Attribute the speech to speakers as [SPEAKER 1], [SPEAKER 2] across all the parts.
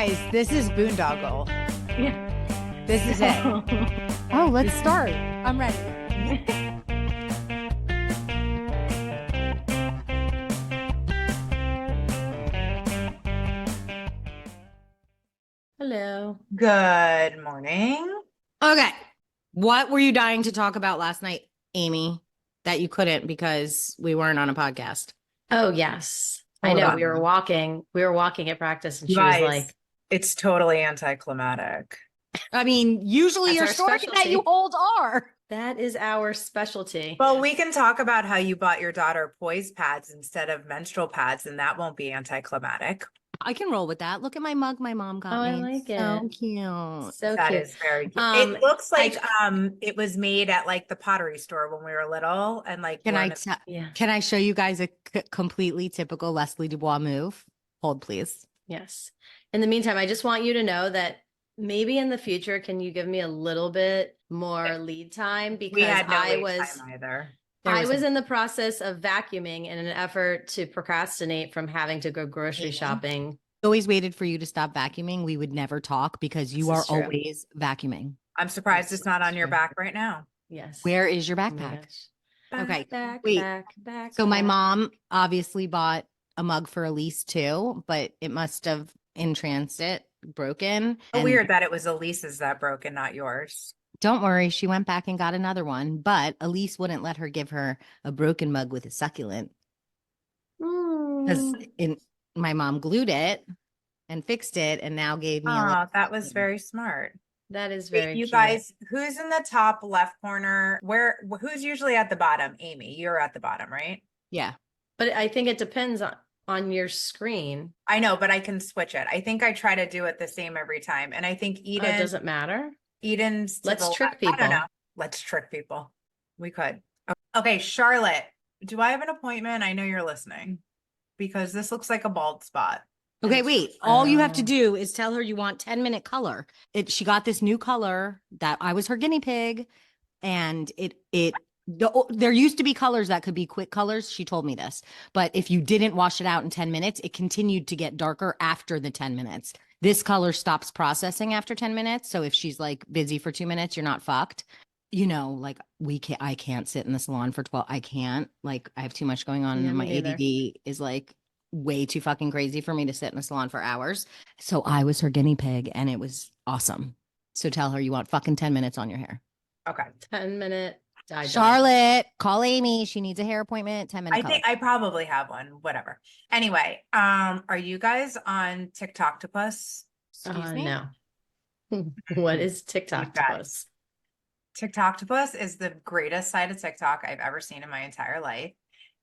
[SPEAKER 1] Guys, this is Boondoggle.
[SPEAKER 2] Yeah.
[SPEAKER 1] This is it.
[SPEAKER 3] Oh, let's start.
[SPEAKER 1] I'm ready.
[SPEAKER 2] Hello.
[SPEAKER 4] Good morning.
[SPEAKER 3] Okay. What were you dying to talk about last night, Amy, that you couldn't because we weren't on a podcast?
[SPEAKER 2] Oh, yes. I
[SPEAKER 4] Hold
[SPEAKER 2] know.
[SPEAKER 4] on.
[SPEAKER 2] We were walking at practice, and
[SPEAKER 4] You
[SPEAKER 2] she was
[SPEAKER 4] guys,
[SPEAKER 2] like,
[SPEAKER 4] it's totally anticlimactic.
[SPEAKER 3] I mean, usually your
[SPEAKER 2] That's our
[SPEAKER 3] stories that you
[SPEAKER 2] specialty.
[SPEAKER 3] hold are.
[SPEAKER 2] that is our specialty.
[SPEAKER 4] Well, we can talk about how you bought your daughter poise pads instead of menstrual pads, and that won't be anticlimactic.
[SPEAKER 3] I can roll with that. Look at my mug my mom got
[SPEAKER 2] Oh, I
[SPEAKER 3] me.
[SPEAKER 2] like
[SPEAKER 3] So
[SPEAKER 2] it.
[SPEAKER 3] cute.
[SPEAKER 2] So
[SPEAKER 4] That
[SPEAKER 2] cute.
[SPEAKER 4] is very cute.
[SPEAKER 2] Um,
[SPEAKER 4] It looks like
[SPEAKER 2] I-
[SPEAKER 4] it was made at like the pottery store when we were little, and like
[SPEAKER 3] Can
[SPEAKER 4] we're
[SPEAKER 3] I
[SPEAKER 4] in a-
[SPEAKER 3] tell?
[SPEAKER 2] Yeah.
[SPEAKER 3] Can I show you guys a completely typical Leslie Dubois move? Hold, please.
[SPEAKER 2] Yes. In the meantime, I just want you to know that maybe in the future, can you give me a little bit more lead time?
[SPEAKER 4] we
[SPEAKER 2] Because
[SPEAKER 4] had no
[SPEAKER 2] I
[SPEAKER 4] wait
[SPEAKER 2] was
[SPEAKER 4] time either.
[SPEAKER 2] I was in the process of vacuuming in an effort to procrastinate from having to go grocery
[SPEAKER 3] Amy?
[SPEAKER 2] shopping.
[SPEAKER 3] Always waited for you to stop vacuuming. We would never talk because you
[SPEAKER 2] This
[SPEAKER 3] are
[SPEAKER 2] is true.
[SPEAKER 3] always vacuuming.
[SPEAKER 4] I'm surprised
[SPEAKER 2] Yes,
[SPEAKER 4] it's not on
[SPEAKER 2] that's
[SPEAKER 4] your
[SPEAKER 2] true.
[SPEAKER 4] back right now.
[SPEAKER 2] Yes.
[SPEAKER 3] Where is your
[SPEAKER 2] Oh my
[SPEAKER 3] backpack?
[SPEAKER 2] gosh.
[SPEAKER 3] Okay,
[SPEAKER 2] Back,
[SPEAKER 3] wait.
[SPEAKER 2] back.
[SPEAKER 3] So my
[SPEAKER 2] back.
[SPEAKER 3] mom obviously bought a mug for Elise too, but it must have in transit broken.
[SPEAKER 4] So
[SPEAKER 3] And
[SPEAKER 4] weird that it was Elise's that broke and not yours.
[SPEAKER 3] don't worry, she went back and got another one, but Elise wouldn't let her give her a broken mug with a succulent because
[SPEAKER 2] Mm.
[SPEAKER 3] my mom glued it and fixed it and now gave me a little
[SPEAKER 4] Oh, that was
[SPEAKER 3] succulent.
[SPEAKER 4] very smart.
[SPEAKER 2] That is
[SPEAKER 4] Wait,
[SPEAKER 2] very
[SPEAKER 4] you
[SPEAKER 2] cute.
[SPEAKER 4] guys, who's in the top left corner? Who's usually at the bottom? Amy, you're at the bottom, right?
[SPEAKER 3] Yeah.
[SPEAKER 2] But I think it depends on your screen.
[SPEAKER 4] I know, but I can switch it. I think I try to do it the same every time. And I think
[SPEAKER 2] Oh, it doesn't matter.
[SPEAKER 4] Eden's to
[SPEAKER 2] Let's
[SPEAKER 4] the
[SPEAKER 2] trick
[SPEAKER 4] left. I don't
[SPEAKER 2] people.
[SPEAKER 4] know. Let's trick people. We could. Okay, Charlotte, do I have an appointment? I know you're listening because this looks like a bald spot. And
[SPEAKER 3] Okay,
[SPEAKER 4] it's-
[SPEAKER 3] wait. All you have to
[SPEAKER 2] Oh.
[SPEAKER 3] do is tell her you want 10-minute color. She got this new color that I was her guinea pig, and there used to be colors that could be quick colors. She told me this, but if you didn't wash it out in 10 minutes, it continued to get darker after the 10 minutes. This color stops processing after 10 minutes. So if she's like busy for 2 minutes, you're not fucked. You know, like I can't sit in the salon for 12. I can't, like, I have too much going on.
[SPEAKER 2] Yeah,
[SPEAKER 3] And my
[SPEAKER 2] me neither.
[SPEAKER 3] ADD is like way too fucking crazy for me to sit in a salon for hours. So I was her guinea pig and it was awesome. So tell her you want fucking 10 minutes on your hair.
[SPEAKER 4] Okay.
[SPEAKER 2] 10-minute dye job.
[SPEAKER 3] Charlotte, call Amy. She needs a hair appointment. 10-minute
[SPEAKER 4] I
[SPEAKER 3] color.
[SPEAKER 4] think I probably have one, whatever. Anyway, are you guys on TikToktopus?
[SPEAKER 3] Excuse me?
[SPEAKER 2] No. What is TikTok
[SPEAKER 4] You
[SPEAKER 2] to
[SPEAKER 4] guys.
[SPEAKER 2] us?
[SPEAKER 4] TikToktopus is the greatest side of TikTok I've ever seen in my entire life.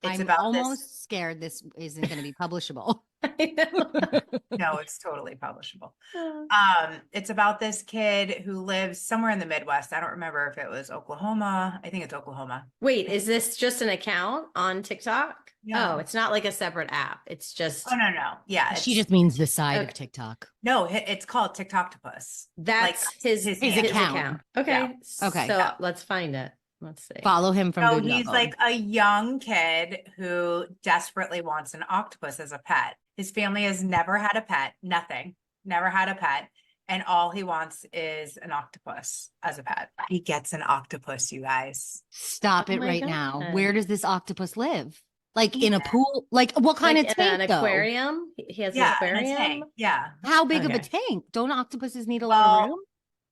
[SPEAKER 4] It's
[SPEAKER 3] I'm
[SPEAKER 4] about
[SPEAKER 3] almost scared this isn't going to be publishable.
[SPEAKER 2] I know.
[SPEAKER 4] no, it's totally publishable.
[SPEAKER 2] Oh.
[SPEAKER 4] It's about this kid who lives somewhere in the Midwest. I don't remember if it was Oklahoma. I think it's Oklahoma.
[SPEAKER 2] Wait, is this just an account on TikTok?
[SPEAKER 4] No.
[SPEAKER 2] Oh, it's not like a separate app. It's just
[SPEAKER 4] Oh no. Yeah,
[SPEAKER 3] She
[SPEAKER 4] it's-
[SPEAKER 3] just means the side of
[SPEAKER 2] Okay.
[SPEAKER 3] TikTok.
[SPEAKER 4] no, it's called TikToktopus.
[SPEAKER 2] that's his
[SPEAKER 4] his
[SPEAKER 3] account.
[SPEAKER 2] Okay.
[SPEAKER 4] Yeah.
[SPEAKER 3] Okay.
[SPEAKER 2] So
[SPEAKER 4] Yeah.
[SPEAKER 2] let's find it. Let's see.
[SPEAKER 3] Follow him from
[SPEAKER 4] So he's
[SPEAKER 3] Boondoggled.
[SPEAKER 4] like a young kid who desperately wants an octopus as a pet. His family has never had a pet, nothing, never had a pet. And all he wants is an octopus as a pet. He gets an octopus, you guys.
[SPEAKER 3] Stop
[SPEAKER 2] Oh
[SPEAKER 3] it
[SPEAKER 2] my
[SPEAKER 3] right now.
[SPEAKER 2] God.
[SPEAKER 3] Where does this octopus live? Like in a
[SPEAKER 4] Yeah.
[SPEAKER 3] pool? Like what kind
[SPEAKER 2] Like
[SPEAKER 3] of
[SPEAKER 2] in
[SPEAKER 3] tank
[SPEAKER 2] an
[SPEAKER 3] though?
[SPEAKER 2] aquarium? He has an
[SPEAKER 4] Yeah, in a
[SPEAKER 2] aquarium.
[SPEAKER 4] tank. Yeah.
[SPEAKER 3] How big of a
[SPEAKER 2] Okay.
[SPEAKER 3] tank? Don't octopuses need a lot of
[SPEAKER 4] Well,
[SPEAKER 3] room?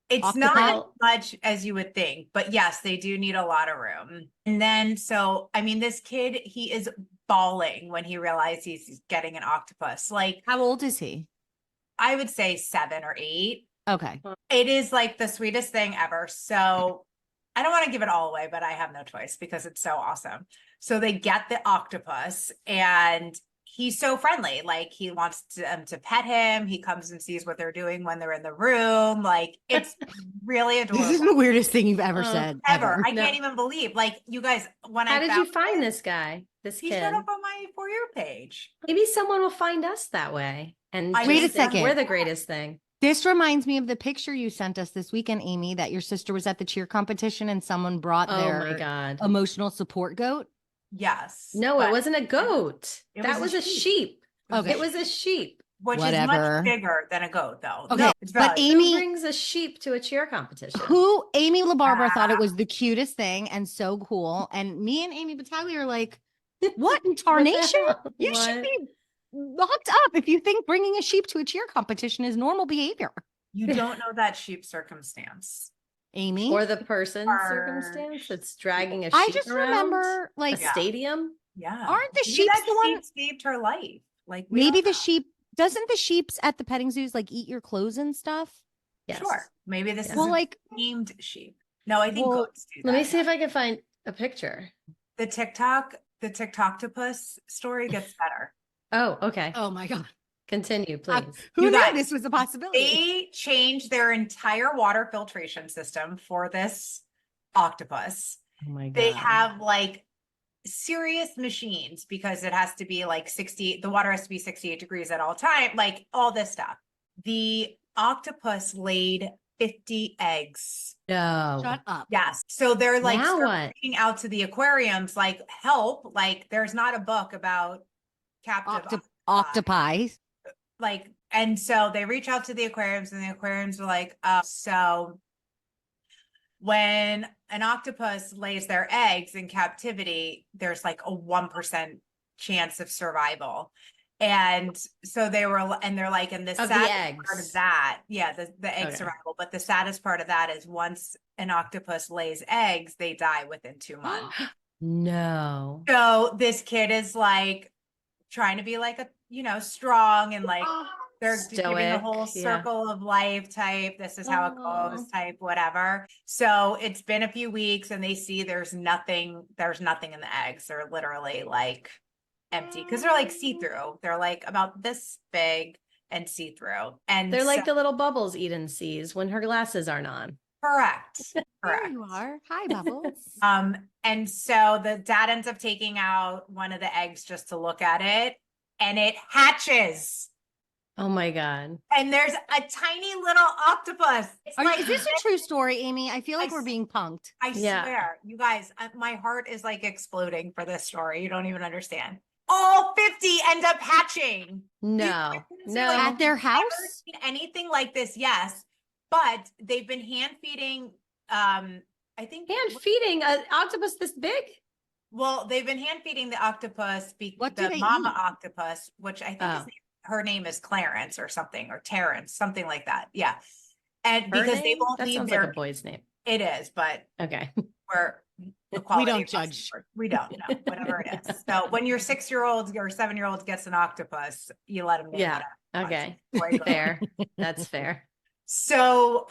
[SPEAKER 4] It's not
[SPEAKER 2] Octopus-
[SPEAKER 4] as much as you would think, but yes, they do need a lot of room. And then, so, I mean, this kid, he is bawling when he realizes he's getting an octopus. Like,
[SPEAKER 3] How old is he?
[SPEAKER 4] I would say 7 or 8.
[SPEAKER 3] Okay.
[SPEAKER 4] It is like the sweetest thing ever. So I don't want to give it all away, but I have no choice because it's so awesome. So they get the octopus and he's so friendly. Like he wants to pet him. He comes and sees what they're doing when they're in the room. Like it's really
[SPEAKER 3] This is
[SPEAKER 4] adorable.
[SPEAKER 3] the weirdest thing you've ever
[SPEAKER 2] Oh,
[SPEAKER 3] said.
[SPEAKER 4] Ever. I
[SPEAKER 2] No.
[SPEAKER 4] can't even believe. Like you guys, when
[SPEAKER 2] How
[SPEAKER 4] I
[SPEAKER 2] did you
[SPEAKER 4] found
[SPEAKER 2] find
[SPEAKER 4] it,
[SPEAKER 2] this guy? This
[SPEAKER 4] he
[SPEAKER 2] kid?
[SPEAKER 4] showed up on my For You page.
[SPEAKER 2] Maybe someone will find us that way. And
[SPEAKER 4] I
[SPEAKER 3] Wait a
[SPEAKER 2] just think
[SPEAKER 3] second.
[SPEAKER 2] we're the greatest thing.
[SPEAKER 3] This reminds me of the picture you sent us this weekend, Amy, that your sister was at the cheer competition and someone brought
[SPEAKER 2] Oh
[SPEAKER 3] their
[SPEAKER 2] my God.
[SPEAKER 3] emotional support goat.
[SPEAKER 4] Yes.
[SPEAKER 2] No,
[SPEAKER 4] but
[SPEAKER 2] it wasn't a goat.
[SPEAKER 4] It
[SPEAKER 2] that
[SPEAKER 4] was
[SPEAKER 2] was
[SPEAKER 4] a
[SPEAKER 2] a
[SPEAKER 4] sheep.
[SPEAKER 2] sheep.
[SPEAKER 3] Okay.
[SPEAKER 2] It was a sheep.
[SPEAKER 4] which is
[SPEAKER 3] Whatever.
[SPEAKER 4] much bigger than a goat, though.
[SPEAKER 3] Okay,
[SPEAKER 4] No, it's
[SPEAKER 3] but
[SPEAKER 4] valid.
[SPEAKER 3] Amy-
[SPEAKER 2] Who brings a sheep to a cheer competition?
[SPEAKER 3] Amy LaBarbera thought it was the cutest thing and so cool. And me and Amy Battaglia are like, what in tarnation?
[SPEAKER 2] hell?
[SPEAKER 3] You should
[SPEAKER 2] What?
[SPEAKER 3] be locked up if you think bringing a sheep to a cheer competition is normal behavior.
[SPEAKER 4] You don't know that sheep circumstance.
[SPEAKER 3] Amy,
[SPEAKER 2] Or the person's
[SPEAKER 4] Or-
[SPEAKER 2] circumstance that's dragging a sheep
[SPEAKER 3] I just
[SPEAKER 2] around
[SPEAKER 3] remember
[SPEAKER 2] a
[SPEAKER 3] like
[SPEAKER 4] Yeah.
[SPEAKER 2] stadium.
[SPEAKER 4] Yeah.
[SPEAKER 3] Aren't the
[SPEAKER 4] Maybe
[SPEAKER 3] sheep
[SPEAKER 4] that
[SPEAKER 3] the one-
[SPEAKER 4] sheep saved her life? Like we
[SPEAKER 3] maybe
[SPEAKER 4] don't
[SPEAKER 3] the
[SPEAKER 4] know.
[SPEAKER 3] sheep doesn't the sheeps at the petting zoos like eat your clothes and stuff?
[SPEAKER 2] Yes.
[SPEAKER 4] Sure. Maybe this
[SPEAKER 2] Yeah.
[SPEAKER 4] is
[SPEAKER 3] Well,
[SPEAKER 4] a
[SPEAKER 3] like
[SPEAKER 4] named sheep. No, I think
[SPEAKER 3] Well,
[SPEAKER 4] goats do that.
[SPEAKER 2] Let me see if I can find a picture.
[SPEAKER 4] The TikToktopus story gets better.
[SPEAKER 2] Oh, okay.
[SPEAKER 3] oh my god.
[SPEAKER 2] Continue, please.
[SPEAKER 3] Who
[SPEAKER 4] You
[SPEAKER 3] knew
[SPEAKER 4] guys,
[SPEAKER 3] this was a possibility?
[SPEAKER 4] They changed their entire water filtration system for this octopus.
[SPEAKER 2] Oh my god.
[SPEAKER 4] They have like serious machines because it has to be like 60, the water has to be 68 degrees at all time, like all this stuff. The octopus laid 50 eggs.
[SPEAKER 2] No.
[SPEAKER 3] Shut up.
[SPEAKER 4] Yes. So they're like
[SPEAKER 2] Now
[SPEAKER 4] start
[SPEAKER 2] what?
[SPEAKER 4] reaching out to the aquariums, like help. Like there's not a book about captive
[SPEAKER 3] Octopi.
[SPEAKER 4] like, and so they reach out to the aquariums and the aquariums are like, so when an octopus lays their eggs in captivity, there's like a 1% chance of survival. And so they were, and they're like, and the
[SPEAKER 2] Of the
[SPEAKER 4] saddest part of
[SPEAKER 2] eggs.
[SPEAKER 4] that, yeah, the egg
[SPEAKER 2] Okay.
[SPEAKER 4] survival, but the saddest part of that is once an octopus lays eggs, they die within 2 months.
[SPEAKER 2] No.
[SPEAKER 4] So this kid is like trying to be like a, strong and like they're giving the whole
[SPEAKER 2] Stoic, yeah.
[SPEAKER 4] circle of life type. This is how it goes
[SPEAKER 2] Oh.
[SPEAKER 4] type, whatever. So it's been a few weeks and they see there's nothing in the eggs. They're literally like empty because they're like see-through. They're like about this big and see-through. And
[SPEAKER 2] They're like
[SPEAKER 4] so-
[SPEAKER 2] the little bubbles Eden sees when her glasses aren't on.
[SPEAKER 4] correct.
[SPEAKER 3] There
[SPEAKER 4] Correct.
[SPEAKER 3] you are. Hi, Bubbles.
[SPEAKER 4] And so the dad ends up taking out one of the eggs just to look at it, and it hatches.
[SPEAKER 2] Oh my god.
[SPEAKER 4] And there's a tiny little octopus. It's like,
[SPEAKER 3] Is this a true story, Amy? I feel like
[SPEAKER 4] I
[SPEAKER 3] we're
[SPEAKER 4] s-
[SPEAKER 3] being punked.
[SPEAKER 4] I
[SPEAKER 2] Yeah.
[SPEAKER 4] swear, you guys, my heart is like exploding for this story. You don't even understand. All 50 end up hatching.
[SPEAKER 2] No.
[SPEAKER 4] So,
[SPEAKER 2] No.
[SPEAKER 4] like,
[SPEAKER 3] At their
[SPEAKER 4] Never
[SPEAKER 3] house?
[SPEAKER 4] seen anything like this, yes. But they've been hand feeding, I think,
[SPEAKER 2] Hand feeding an octopus this big?
[SPEAKER 4] well, they've been hand feeding the octopus,
[SPEAKER 3] What do
[SPEAKER 4] the
[SPEAKER 3] they
[SPEAKER 4] mama
[SPEAKER 3] eat?
[SPEAKER 4] octopus, which I think
[SPEAKER 2] Oh.
[SPEAKER 4] her name is Clarence or something, or Terrence, something like that. Yeah. And
[SPEAKER 2] Her
[SPEAKER 4] because they
[SPEAKER 2] name?
[SPEAKER 4] won't
[SPEAKER 2] That
[SPEAKER 4] leave
[SPEAKER 2] sounds
[SPEAKER 4] their,
[SPEAKER 2] like a boy's name.
[SPEAKER 4] it is, but
[SPEAKER 2] Okay.
[SPEAKER 4] we're
[SPEAKER 3] We
[SPEAKER 4] equality
[SPEAKER 3] don't
[SPEAKER 4] across the
[SPEAKER 3] judge.
[SPEAKER 4] board. We don't know, whatever it is. So when your 6-year-old or 7-year-old gets an octopus, you let him name
[SPEAKER 2] Yeah.
[SPEAKER 4] whatever.
[SPEAKER 2] Okay.
[SPEAKER 4] Before you go.
[SPEAKER 2] Fair. That's fair.
[SPEAKER 4] So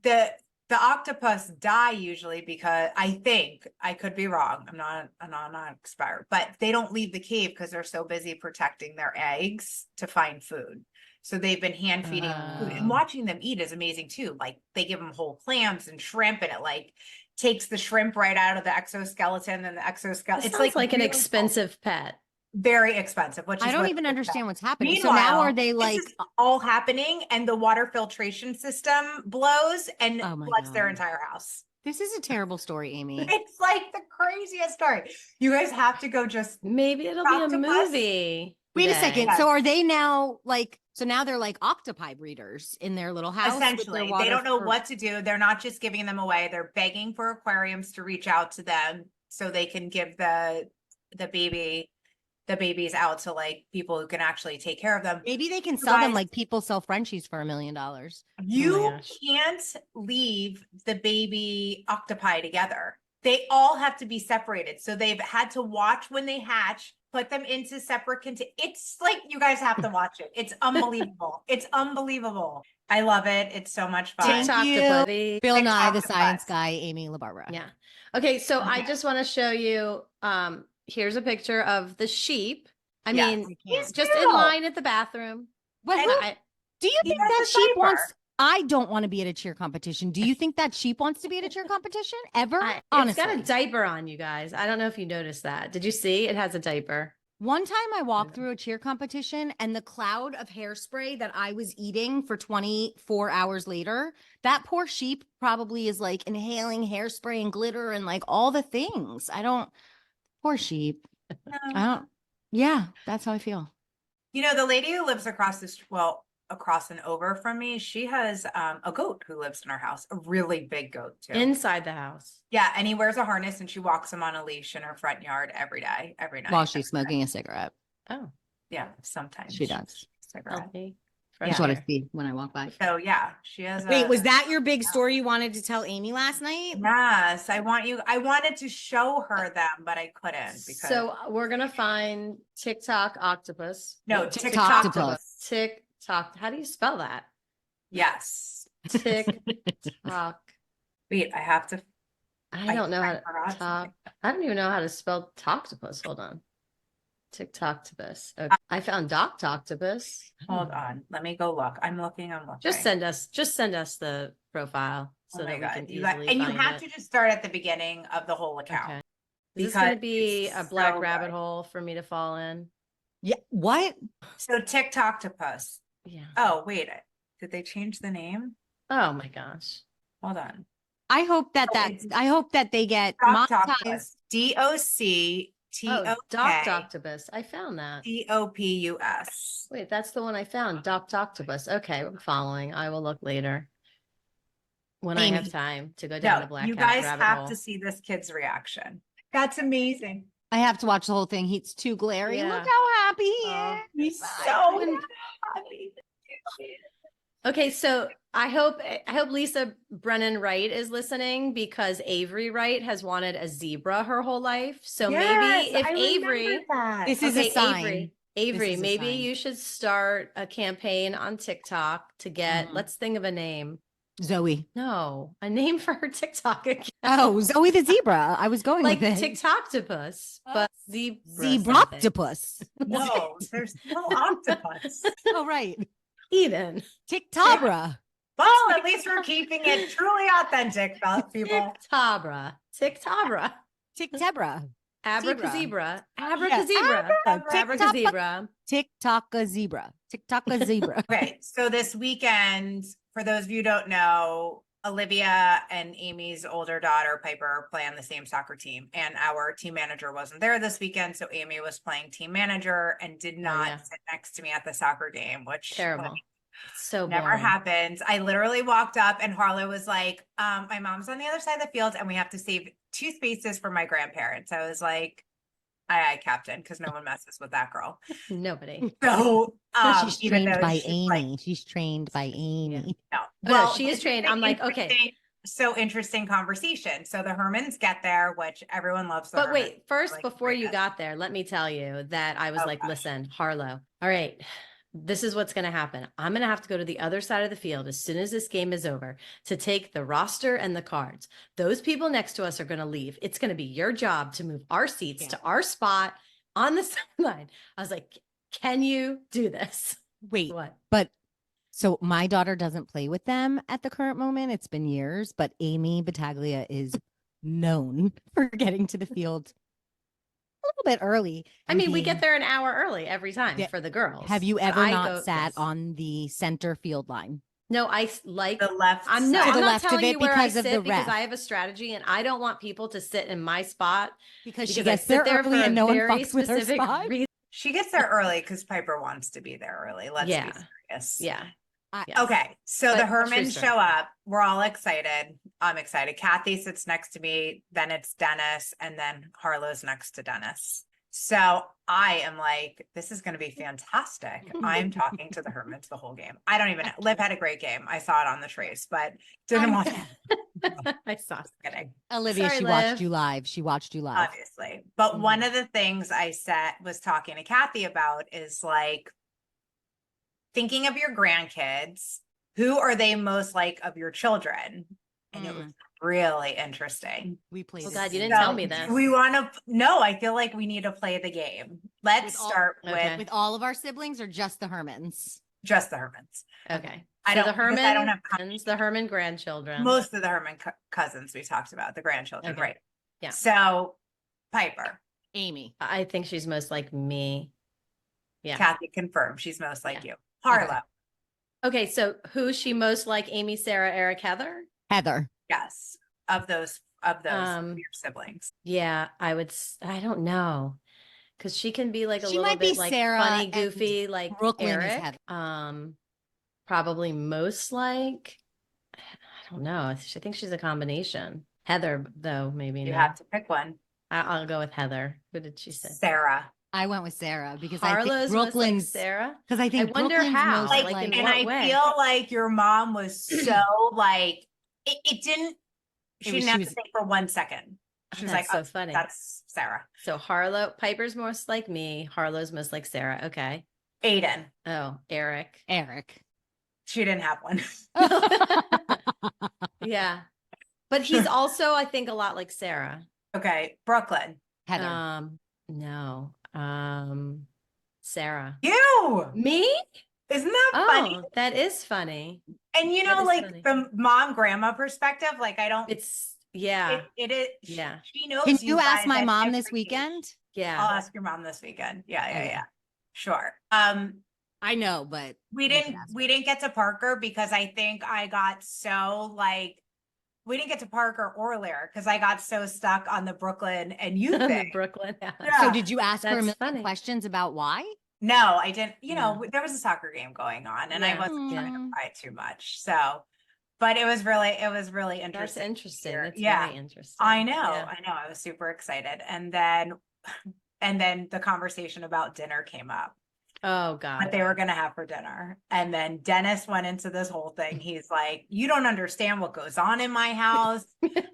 [SPEAKER 4] the octopus die usually because I think, I could be wrong. I'm not an expert, but they don't leave the cave because they're so busy protecting their eggs to find food. So they've been hand feeding food, and
[SPEAKER 2] Oh.
[SPEAKER 4] watching them eat is amazing too. Like they give them whole clams and shrimp, and it like takes the shrimp right out of the exoskeleton, and the exoskeleton.
[SPEAKER 2] It's like an
[SPEAKER 4] really
[SPEAKER 2] expensive pet.
[SPEAKER 4] very expensive, which is
[SPEAKER 3] I don't
[SPEAKER 4] what
[SPEAKER 3] even
[SPEAKER 4] they
[SPEAKER 3] understand
[SPEAKER 4] said.
[SPEAKER 3] what's happening. So now are they
[SPEAKER 4] This
[SPEAKER 3] like,
[SPEAKER 4] is all happening and the water filtration system blows and
[SPEAKER 3] Oh my
[SPEAKER 4] floods their
[SPEAKER 3] God.
[SPEAKER 4] entire house?
[SPEAKER 3] this is a terrible story, Amy.
[SPEAKER 4] It's like the craziest story. You guys have to go just
[SPEAKER 2] Maybe it'll be a
[SPEAKER 4] Octopus?
[SPEAKER 2] movie.
[SPEAKER 3] Wait a
[SPEAKER 2] today.
[SPEAKER 3] second. So are they now like, so now they're like octopi breeders in their little house? with their
[SPEAKER 4] essentially, they
[SPEAKER 3] water
[SPEAKER 4] don't know
[SPEAKER 3] for-
[SPEAKER 4] what to do. They're not just giving them away. They're begging for aquariums to reach out to them so they can give the babies out to like people who can actually take care of them.
[SPEAKER 3] Maybe they can
[SPEAKER 4] You
[SPEAKER 3] sell them
[SPEAKER 4] guys-
[SPEAKER 3] like people sell Frenchies for $1 million.
[SPEAKER 4] You
[SPEAKER 2] gosh.
[SPEAKER 4] can't leave the baby octopi together. They all have to be separated. So they've had to watch when they hatch, put them into separate It's like, you guys have to watch it. It's unbelievable. It's unbelievable. I love it. It's so much fun.
[SPEAKER 3] Thank
[SPEAKER 2] TikTok
[SPEAKER 3] you.
[SPEAKER 2] to buddy.
[SPEAKER 3] Bill Nye, the
[SPEAKER 4] octopus.
[SPEAKER 3] science guy, Amy LaBarbera.
[SPEAKER 2] Yeah. Okay, so I
[SPEAKER 4] Okay.
[SPEAKER 2] just want to show you here's a picture of the sheep. I
[SPEAKER 4] Yes.
[SPEAKER 2] mean,
[SPEAKER 4] He's
[SPEAKER 2] just in
[SPEAKER 4] cute.
[SPEAKER 2] line at the bathroom.
[SPEAKER 3] Well,
[SPEAKER 4] And
[SPEAKER 3] who-
[SPEAKER 2] I-
[SPEAKER 3] do you
[SPEAKER 4] He
[SPEAKER 3] think
[SPEAKER 4] has
[SPEAKER 3] that
[SPEAKER 4] a
[SPEAKER 3] sheep
[SPEAKER 4] diaper.
[SPEAKER 3] wants? I don't want to be at a cheer competition. Do you think that sheep wants to be at a cheer competition ever?
[SPEAKER 2] It's
[SPEAKER 3] Honestly,
[SPEAKER 2] got a diaper on, you guys. I don't know if you noticed that. Did you see? It has a diaper.
[SPEAKER 3] one time I walked through a cheer competition and the cloud of hairspray that I was eating for 24 hours later, that poor sheep probably is like inhaling hairspray and glitter and like all the things. Poor sheep. I don't, yeah, that's how I feel.
[SPEAKER 4] You know, the lady who lives across across and over from me, she has a goat who lives in our house, a really big goat too.
[SPEAKER 2] Inside the house.
[SPEAKER 4] Yeah, and he wears a harness and she walks him on a leash in her front yard every day, every night.
[SPEAKER 3] While she's smoking a cigarette.
[SPEAKER 2] Oh,
[SPEAKER 4] Yeah, sometimes
[SPEAKER 3] She does.
[SPEAKER 4] cigarette.
[SPEAKER 2] healthy.
[SPEAKER 3] That's
[SPEAKER 2] Fresh
[SPEAKER 3] what I
[SPEAKER 2] air.
[SPEAKER 3] see when I walk by.
[SPEAKER 4] So yeah, she has
[SPEAKER 3] Wait, was that your big story you wanted to tell Amy last night?
[SPEAKER 4] Yes, I wanted to show her them, but I couldn't because
[SPEAKER 2] So we're gonna find TikTok octopus.
[SPEAKER 4] no,
[SPEAKER 3] TikTok
[SPEAKER 4] TikTok.
[SPEAKER 3] octopus.
[SPEAKER 2] TikTok. How do you spell that?
[SPEAKER 4] Yes.
[SPEAKER 2] TikTok.
[SPEAKER 4] Wait, I have to
[SPEAKER 2] I don't know how to
[SPEAKER 4] forgot
[SPEAKER 2] talk. I don't even know how to spell toctopus. Hold on. TikToktopus. Okay. I found doctoctopus.
[SPEAKER 4] hold on. Let me go look. I'm looking.
[SPEAKER 2] Just send us the profile so
[SPEAKER 4] Oh my
[SPEAKER 2] that we
[SPEAKER 4] God.
[SPEAKER 2] can
[SPEAKER 4] You
[SPEAKER 2] easily
[SPEAKER 4] and you
[SPEAKER 2] find
[SPEAKER 4] have
[SPEAKER 2] it.
[SPEAKER 4] to just start at the beginning of the whole account.
[SPEAKER 2] Okay. Is this gonna
[SPEAKER 4] because
[SPEAKER 2] be
[SPEAKER 4] it's
[SPEAKER 2] a black
[SPEAKER 4] so
[SPEAKER 2] rabbit
[SPEAKER 4] good.
[SPEAKER 2] hole for me to fall in?
[SPEAKER 3] Yeah. What?
[SPEAKER 4] So TikToktopus.
[SPEAKER 2] Yeah.
[SPEAKER 4] Oh, wait. Did they change the name?
[SPEAKER 2] Oh my gosh.
[SPEAKER 4] Hold on.
[SPEAKER 3] I hope that
[SPEAKER 4] Oh, it's
[SPEAKER 3] I hope that they get monetized.
[SPEAKER 4] Doctopus. DOCTOK.
[SPEAKER 2] Oh, doctoctopus. I found that.
[SPEAKER 4] TOPUS.
[SPEAKER 2] Wait, that's the one I found. Doctoctopus. Okay, I'm following. I will look later when I have
[SPEAKER 3] Amy.
[SPEAKER 2] time to go down
[SPEAKER 4] No,
[SPEAKER 2] the black
[SPEAKER 4] you
[SPEAKER 2] cat
[SPEAKER 4] guys
[SPEAKER 2] rabbit
[SPEAKER 4] have
[SPEAKER 2] hole.
[SPEAKER 4] to see this kid's reaction. That's amazing.
[SPEAKER 3] I have to watch the whole thing. He's too glary.
[SPEAKER 2] Yeah.
[SPEAKER 3] Look how happy he
[SPEAKER 2] Oh.
[SPEAKER 3] is.
[SPEAKER 4] He's
[SPEAKER 3] I
[SPEAKER 4] so
[SPEAKER 3] couldn't-
[SPEAKER 4] happy.
[SPEAKER 2] Okay, so I hope Lisa Brennan Wright is listening because Avery Wright has wanted a zebra her whole life. So maybe if Avery,
[SPEAKER 3] This is a
[SPEAKER 2] okay,
[SPEAKER 3] sign.
[SPEAKER 2] Avery,
[SPEAKER 3] is a
[SPEAKER 2] maybe
[SPEAKER 3] sign.
[SPEAKER 2] you should start a campaign on TikTok to get,
[SPEAKER 3] Mhm.
[SPEAKER 2] let's think of a name.
[SPEAKER 3] Zoe.
[SPEAKER 2] No, a name for her TikTok account.
[SPEAKER 3] Oh, Zoe the zebra. I was going
[SPEAKER 2] Like
[SPEAKER 3] with it.
[SPEAKER 2] TikToktopus, but zebra. something.
[SPEAKER 3] Zebroctopus.
[SPEAKER 4] No, there's no octopus.
[SPEAKER 3] Oh, right.
[SPEAKER 2] Eden.
[SPEAKER 3] TikTabra.
[SPEAKER 4] Well, at least we're keeping it truly authentic, people.
[SPEAKER 2] Tiktabra. Tiktabra.
[SPEAKER 3] Tiktebra.
[SPEAKER 2] Abracazebra.
[SPEAKER 3] Yeah,
[SPEAKER 2] Abracazebra. Abracazebra.
[SPEAKER 3] TikToka zebra. TikToka zebra.
[SPEAKER 4] Okay, so this weekend, for those of you who don't know, Olivia and Amy's older daughter, Piper, play on the same soccer team. And our team manager wasn't there this weekend. So Amy was playing team manager and did not
[SPEAKER 2] yeah.
[SPEAKER 4] sit next to me at the soccer game, which
[SPEAKER 2] Terrible. It's so
[SPEAKER 4] never
[SPEAKER 2] boring.
[SPEAKER 4] happens. I literally walked up and Harlow was like, my mom's on the other side of the field and we have to save 2 spaces for my grandparents. I was like, aye, Captain, because no one messes with that girl.
[SPEAKER 2] Nobody.
[SPEAKER 4] So
[SPEAKER 3] She's
[SPEAKER 4] even
[SPEAKER 3] trained
[SPEAKER 4] though
[SPEAKER 3] by
[SPEAKER 4] she's
[SPEAKER 3] Amy.
[SPEAKER 4] like,
[SPEAKER 3] She's trained by Amy.
[SPEAKER 4] no.
[SPEAKER 2] No, she is
[SPEAKER 4] this
[SPEAKER 2] trained.
[SPEAKER 4] an
[SPEAKER 2] I'm like, okay.
[SPEAKER 4] interesting conversation. So the Hermans get there, which everyone loves.
[SPEAKER 2] But wait, first,
[SPEAKER 4] Like,
[SPEAKER 2] before you
[SPEAKER 4] great.
[SPEAKER 2] got there, let me tell you that I was
[SPEAKER 4] Oh,
[SPEAKER 2] like,
[SPEAKER 4] gosh.
[SPEAKER 2] listen, Harlow, all right, this is what's going to happen. I'm going to have to go to the other side of the field as soon as this game is over to take the roster and the cards. Those people next to us are going to leave. It's going to be your job to move our seats to our spot on the sideline. I was like, can you do this?
[SPEAKER 3] Wait,
[SPEAKER 2] What?
[SPEAKER 3] but so my daughter doesn't play with them at the current moment. It's been years, but Amy Battaglia is known for getting to the field a little bit early.
[SPEAKER 2] I mean, we get there an hour early every time
[SPEAKER 3] Yeah.
[SPEAKER 2] for the girls.
[SPEAKER 3] Have you
[SPEAKER 2] But
[SPEAKER 3] ever
[SPEAKER 2] I
[SPEAKER 3] not
[SPEAKER 2] go-
[SPEAKER 3] sat
[SPEAKER 2] yes.
[SPEAKER 3] on the center field line?
[SPEAKER 2] No, I like
[SPEAKER 4] The left.
[SPEAKER 2] I'm
[SPEAKER 4] side.
[SPEAKER 3] To
[SPEAKER 2] I'm
[SPEAKER 3] the
[SPEAKER 2] not
[SPEAKER 3] left of
[SPEAKER 2] telling
[SPEAKER 3] it
[SPEAKER 2] you where
[SPEAKER 3] because
[SPEAKER 2] I
[SPEAKER 3] of
[SPEAKER 2] sit
[SPEAKER 3] the
[SPEAKER 2] because
[SPEAKER 3] ref.
[SPEAKER 2] I have a strategy and I don't want people to sit in my spot
[SPEAKER 3] Because she
[SPEAKER 2] because I
[SPEAKER 3] gets
[SPEAKER 2] sit
[SPEAKER 3] there
[SPEAKER 2] there for
[SPEAKER 3] early
[SPEAKER 2] a
[SPEAKER 3] and no one
[SPEAKER 2] very
[SPEAKER 3] fucks with her
[SPEAKER 2] specific
[SPEAKER 3] spot.
[SPEAKER 2] reason.
[SPEAKER 4] She gets there early because Piper wants to be there early. Let's
[SPEAKER 2] Yeah.
[SPEAKER 4] be serious.
[SPEAKER 2] Yeah.
[SPEAKER 3] I-
[SPEAKER 2] Yes.
[SPEAKER 4] Okay, so
[SPEAKER 2] But
[SPEAKER 4] the
[SPEAKER 2] true
[SPEAKER 4] Hermans
[SPEAKER 2] story.
[SPEAKER 4] show up. We're all excited. I'm excited. Kathy sits next to me. Then it's Dennis, and then Harlow's next to Dennis. So I am like, this is going to be fantastic. I'm talking to the Hermans the whole game. I don't even know. Liv had a great game. I saw it on the trace, but didn't want to.
[SPEAKER 2] I saw.
[SPEAKER 4] Kidding,
[SPEAKER 3] Olivia,
[SPEAKER 2] Sorry,
[SPEAKER 3] she watched
[SPEAKER 2] Liv.
[SPEAKER 3] you live. She watched you live.
[SPEAKER 4] obviously. But one of the things I was talking to Kathy about is like thinking of your grandkids. Who are they most like of your children? And it was really interesting.
[SPEAKER 3] We played.
[SPEAKER 2] Oh
[SPEAKER 3] it.
[SPEAKER 2] God, you didn't tell me this.
[SPEAKER 4] We want to, no, I feel like we need to play the game. Let's
[SPEAKER 3] With all-
[SPEAKER 4] start
[SPEAKER 2] Okay.
[SPEAKER 4] with
[SPEAKER 3] With all of our siblings or just the Hermans?
[SPEAKER 4] just the Hermans.
[SPEAKER 2] Okay.
[SPEAKER 4] I
[SPEAKER 2] So
[SPEAKER 4] don't-
[SPEAKER 2] the
[SPEAKER 4] because I don't have
[SPEAKER 2] Herman, the Herman grandchildren.
[SPEAKER 4] Most of the Herman cousins we talked about, the grandchildren,
[SPEAKER 2] Okay.
[SPEAKER 4] right?
[SPEAKER 2] Yeah.
[SPEAKER 4] So Piper,
[SPEAKER 3] Amy.
[SPEAKER 2] I think she's most like me. Yeah.
[SPEAKER 4] Kathy confirmed she's most like
[SPEAKER 2] Yeah.
[SPEAKER 4] you. Harlow,
[SPEAKER 2] Okay, so who's she most like? Amy, Sarah, Eric, Heather?
[SPEAKER 3] Heather.
[SPEAKER 4] yes, of those
[SPEAKER 2] Um,
[SPEAKER 4] your siblings.
[SPEAKER 2] Yeah, I don't know. because she can be like a
[SPEAKER 3] She
[SPEAKER 2] little
[SPEAKER 3] might be
[SPEAKER 2] bit like
[SPEAKER 3] Sarah
[SPEAKER 2] funny,
[SPEAKER 3] and
[SPEAKER 2] goofy, like
[SPEAKER 3] Brooklyn is
[SPEAKER 2] Eric.
[SPEAKER 3] Heather.
[SPEAKER 2] Probably most like, I don't know. I think she's a combination. Heather, though, maybe
[SPEAKER 4] You
[SPEAKER 2] no.
[SPEAKER 4] have to pick one.
[SPEAKER 2] I'll go with Heather. Who did she say?
[SPEAKER 4] Sarah.
[SPEAKER 3] I went with Sarah because I
[SPEAKER 2] Harlow's
[SPEAKER 3] think
[SPEAKER 2] most
[SPEAKER 3] Brooklyn's
[SPEAKER 2] like Sarah.
[SPEAKER 3] because I think
[SPEAKER 2] I wonder
[SPEAKER 3] Brooklyn's
[SPEAKER 2] how,
[SPEAKER 3] most
[SPEAKER 4] Like,
[SPEAKER 2] like, in
[SPEAKER 4] and
[SPEAKER 2] what
[SPEAKER 4] I
[SPEAKER 2] way?
[SPEAKER 4] feel like your mom was so like, it didn't, she didn't have to think for 1 second. She was like,
[SPEAKER 2] That's so funny.
[SPEAKER 4] that's Sarah.
[SPEAKER 2] So Piper's most like me. Harlow's most like Sarah. Okay.
[SPEAKER 4] Aiden.
[SPEAKER 2] Oh, Eric.
[SPEAKER 3] Eric.
[SPEAKER 4] She didn't have one.
[SPEAKER 2] Yeah. But he's also, I think, a lot like Sarah.
[SPEAKER 4] Okay. Brooklyn.
[SPEAKER 3] Heather.
[SPEAKER 2] No. Sarah.
[SPEAKER 4] You.
[SPEAKER 2] Me?
[SPEAKER 4] Isn't that funny?
[SPEAKER 2] Oh, that is funny.
[SPEAKER 4] And you
[SPEAKER 2] That
[SPEAKER 4] know,
[SPEAKER 2] is
[SPEAKER 4] like
[SPEAKER 2] funny.
[SPEAKER 4] from mom grandma perspective, like I don't,
[SPEAKER 2] It's yeah.
[SPEAKER 4] it is,
[SPEAKER 2] Yeah.
[SPEAKER 4] she knows.
[SPEAKER 3] Can you ask
[SPEAKER 4] guys
[SPEAKER 3] my
[SPEAKER 4] at
[SPEAKER 3] mom
[SPEAKER 4] different
[SPEAKER 3] this
[SPEAKER 4] age.
[SPEAKER 3] weekend?
[SPEAKER 4] I'll
[SPEAKER 2] Yeah.
[SPEAKER 4] ask your mom this weekend. Yeah.
[SPEAKER 3] Okay.
[SPEAKER 4] Sure.
[SPEAKER 3] I know, but
[SPEAKER 4] We
[SPEAKER 3] you should
[SPEAKER 4] didn't
[SPEAKER 3] ask
[SPEAKER 4] we
[SPEAKER 3] her.
[SPEAKER 4] didn't get to Parker because I think I got so like we didn't get to Parker or Lyric because I got so stuck on the Brooklyn and you
[SPEAKER 2] The
[SPEAKER 4] thing.
[SPEAKER 2] Brooklyn. Yeah.
[SPEAKER 4] Yeah.
[SPEAKER 3] So did you ask her a
[SPEAKER 2] That's
[SPEAKER 3] million
[SPEAKER 2] funny.
[SPEAKER 3] questions about why?
[SPEAKER 4] No, I didn't. You
[SPEAKER 2] No.
[SPEAKER 4] know, there was a soccer game going on and I
[SPEAKER 2] Yeah.
[SPEAKER 4] wasn't trying to
[SPEAKER 3] Mm.
[SPEAKER 4] pry too much. So, but it was really
[SPEAKER 2] That's
[SPEAKER 4] interesting.
[SPEAKER 2] interesting.
[SPEAKER 4] hear.
[SPEAKER 2] That's
[SPEAKER 4] Yeah.
[SPEAKER 2] very interesting.
[SPEAKER 4] I know.
[SPEAKER 2] Yeah.
[SPEAKER 4] I was super excited. And then the conversation about dinner came up.
[SPEAKER 2] Oh
[SPEAKER 4] What
[SPEAKER 2] God.
[SPEAKER 4] they were going to have for dinner. And then Dennis went into this whole thing. He's like, you don't understand what goes on in my house.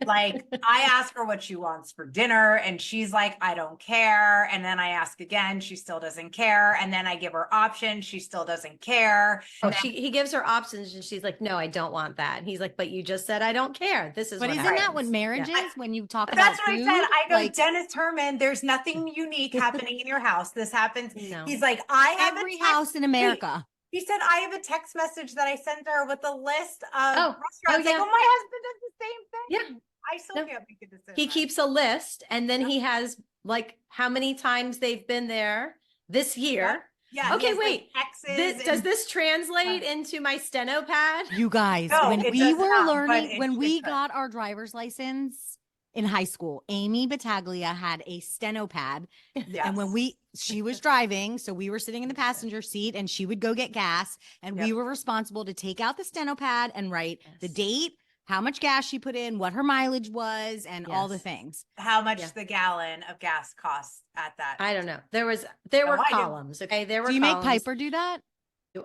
[SPEAKER 4] Like, I ask her what she wants for dinner, and she's like, I don't care. And then I ask again, she still doesn't care. And then I give her options, she still doesn't care.
[SPEAKER 2] Oh,
[SPEAKER 4] And then-
[SPEAKER 2] he gives her options and she's like, no, I don't want that. And he's like, but you just said I don't care. This is
[SPEAKER 3] But
[SPEAKER 2] what
[SPEAKER 3] isn't that
[SPEAKER 2] happens.
[SPEAKER 3] what marriage
[SPEAKER 2] Yeah.
[SPEAKER 3] is when you talk
[SPEAKER 4] But
[SPEAKER 3] about
[SPEAKER 4] that's what
[SPEAKER 3] food?
[SPEAKER 4] I said. I go,
[SPEAKER 3] Like,
[SPEAKER 4] Dennis Herman, there's nothing unique happening in your house. This happens.
[SPEAKER 2] No.
[SPEAKER 4] He's like, I have
[SPEAKER 3] every
[SPEAKER 4] a text-
[SPEAKER 3] house in America.
[SPEAKER 4] He said, I have a text message that I sent her with a list of
[SPEAKER 2] Oh,
[SPEAKER 4] restaurants.
[SPEAKER 2] yeah.
[SPEAKER 4] Like, my husband does the same thing.
[SPEAKER 2] Yeah.
[SPEAKER 4] I still
[SPEAKER 2] No.
[SPEAKER 4] can't make a decision.
[SPEAKER 2] He keeps a list and then he has like how many times they've been there this year.
[SPEAKER 4] Yeah. he
[SPEAKER 2] Okay,
[SPEAKER 4] has, like,
[SPEAKER 2] wait.
[SPEAKER 4] X's
[SPEAKER 2] Does
[SPEAKER 4] and-
[SPEAKER 2] this translate into my steno pad?
[SPEAKER 3] You guys,
[SPEAKER 4] No,
[SPEAKER 3] when
[SPEAKER 4] it
[SPEAKER 3] we
[SPEAKER 4] does
[SPEAKER 3] were
[SPEAKER 4] not, but
[SPEAKER 3] learning,
[SPEAKER 4] it
[SPEAKER 3] when we
[SPEAKER 4] should.
[SPEAKER 3] got our driver's license in high school, Amy Battaglia had a steno pad. And when she was driving, so we were sitting in the passenger seat and she would go get gas and we
[SPEAKER 4] Yep.
[SPEAKER 3] were responsible to take out the steno pad and write the
[SPEAKER 2] Yes.
[SPEAKER 3] date, how much gas she put in, what her mileage was, and all the
[SPEAKER 2] Yes.
[SPEAKER 3] things.
[SPEAKER 4] How much
[SPEAKER 2] Yeah.
[SPEAKER 4] the gallon of gas costs at that?
[SPEAKER 2] I don't know. There were
[SPEAKER 4] No, I do.
[SPEAKER 2] columns. Okay. There were
[SPEAKER 3] Do you make
[SPEAKER 2] columns.
[SPEAKER 3] Piper do that?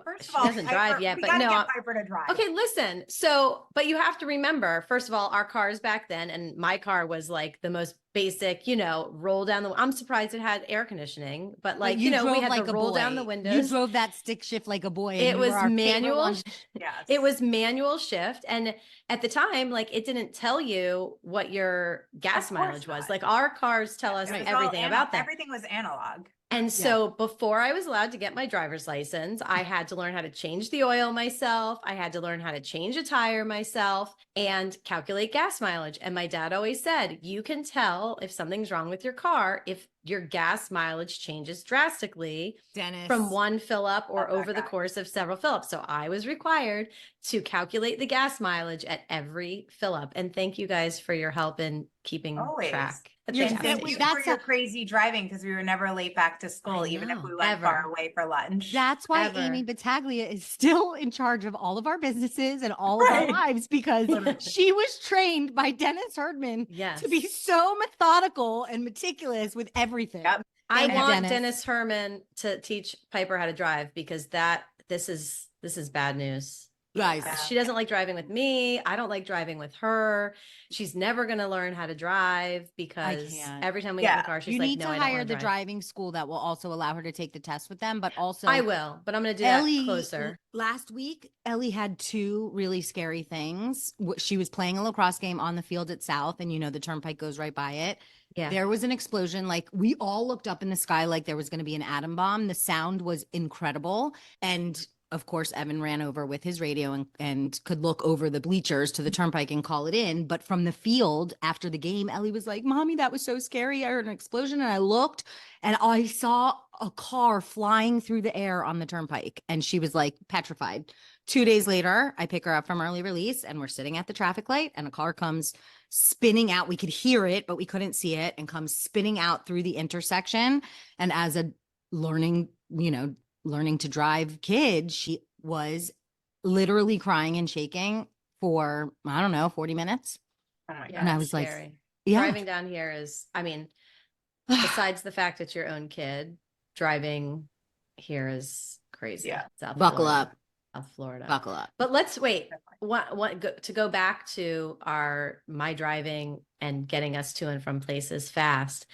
[SPEAKER 4] First
[SPEAKER 2] She
[SPEAKER 4] of all,
[SPEAKER 2] doesn't drive
[SPEAKER 4] Piper-
[SPEAKER 2] yet,
[SPEAKER 4] we
[SPEAKER 2] but
[SPEAKER 4] gotta
[SPEAKER 2] no.
[SPEAKER 4] get Piper to drive.
[SPEAKER 2] Okay, listen. So, but you have to remember, first of all, our cars back then, and my car was like the most basic, roll down the. I'm surprised it had air conditioning, but like,
[SPEAKER 3] But
[SPEAKER 2] we
[SPEAKER 3] drove
[SPEAKER 2] had
[SPEAKER 3] like
[SPEAKER 2] to
[SPEAKER 3] a
[SPEAKER 2] roll
[SPEAKER 3] boy.
[SPEAKER 2] down the
[SPEAKER 3] You
[SPEAKER 2] windows.
[SPEAKER 3] drove that stick shift like a boy. and
[SPEAKER 2] It
[SPEAKER 3] you
[SPEAKER 2] was
[SPEAKER 3] were our favorite
[SPEAKER 2] manual.
[SPEAKER 3] one.
[SPEAKER 4] Yes.
[SPEAKER 2] It was manual shift. And at the time, like it didn't tell you what your gas
[SPEAKER 4] Of course
[SPEAKER 2] mileage was.
[SPEAKER 4] not.
[SPEAKER 2] Like our cars tell us
[SPEAKER 4] It was all
[SPEAKER 2] everything about that.
[SPEAKER 4] Everything was analog.
[SPEAKER 2] And so before I was allowed to get my driver's license, I had to learn how to change the oil myself. I had to learn how to change a tire myself and calculate gas mileage. And my dad always said, you can tell if something's wrong with your car if your gas mileage changes drastically
[SPEAKER 3] Dennis.
[SPEAKER 2] from one fill up or
[SPEAKER 4] Love that
[SPEAKER 2] over the
[SPEAKER 4] guy.
[SPEAKER 2] course of several fill ups. So I was required to calculate the gas mileage at every fill up. And thank you guys for your help in keeping
[SPEAKER 4] Always.
[SPEAKER 2] track.
[SPEAKER 3] You're
[SPEAKER 2] Thank
[SPEAKER 3] just-
[SPEAKER 2] you.
[SPEAKER 4] Thank you
[SPEAKER 3] that's
[SPEAKER 4] for your
[SPEAKER 3] a-
[SPEAKER 4] crazy driving because we were never late back to school,
[SPEAKER 2] I
[SPEAKER 4] even if
[SPEAKER 2] know,
[SPEAKER 4] we went
[SPEAKER 2] ever.
[SPEAKER 4] far away for lunch.
[SPEAKER 3] That's why
[SPEAKER 2] Ever.
[SPEAKER 3] Amy Battaglia is still in charge of all of our businesses and all of our
[SPEAKER 4] Right.
[SPEAKER 3] lives because
[SPEAKER 2] Literally.
[SPEAKER 3] she was trained by Dennis Herdman
[SPEAKER 2] Yes.
[SPEAKER 3] to be so methodical and meticulous with everything.
[SPEAKER 4] Yep.
[SPEAKER 2] I
[SPEAKER 3] Thank you,
[SPEAKER 2] want
[SPEAKER 3] Dennis.
[SPEAKER 2] Dennis Herman to teach Piper how to drive because this is bad news.
[SPEAKER 3] Guys,
[SPEAKER 4] Yeah.
[SPEAKER 2] She doesn't like driving with me. I don't like driving with her. She's never going to learn how to drive because
[SPEAKER 3] can't.
[SPEAKER 2] every time we get in the
[SPEAKER 4] Yeah.
[SPEAKER 2] car, she's
[SPEAKER 3] you
[SPEAKER 2] like,
[SPEAKER 3] need
[SPEAKER 2] no,
[SPEAKER 3] to
[SPEAKER 2] I don't
[SPEAKER 3] hire
[SPEAKER 2] wanna
[SPEAKER 3] the
[SPEAKER 2] drive.
[SPEAKER 3] driving school that will also allow her to take the test with them, but also
[SPEAKER 2] I will, but I'm going to do
[SPEAKER 3] Ellie,
[SPEAKER 2] that closer.
[SPEAKER 3] last week, Ellie had two really scary things. She was playing a lacrosse game on the field at South, and the turnpike goes right by it.
[SPEAKER 2] Yeah.
[SPEAKER 3] There was an explosion. Like we all looked up in the sky like there was going to be an atom bomb. The sound was incredible. And of course, Evan ran over with his radio and could look over the bleachers to the turnpike and call it in. But from the field after the game, Ellie was like, Mommy, that was so scary. I heard an explosion and I looked and I saw a car flying through the air on the turnpike. And she was like petrified. 2 days later, I pick her up from early release and we're sitting at the traffic light and a car comes spinning out. We could hear it, but we couldn't see it, and comes spinning out through the intersection. And as a learning to drive kid, she was literally crying and shaking for, I don't know, 40 minutes.
[SPEAKER 4] Oh my
[SPEAKER 2] Yeah,
[SPEAKER 3] And I
[SPEAKER 4] God.
[SPEAKER 3] was like,
[SPEAKER 2] scary.
[SPEAKER 3] yeah.
[SPEAKER 2] Driving down here is, I mean, besides the fact it's your own kid, driving here is crazy.
[SPEAKER 4] Yeah.
[SPEAKER 2] South
[SPEAKER 3] Buckle
[SPEAKER 2] Florida.
[SPEAKER 3] up.
[SPEAKER 2] South Florida.
[SPEAKER 3] Buckle up.
[SPEAKER 2] But let's wait. To go back to my driving and getting us to and from places fast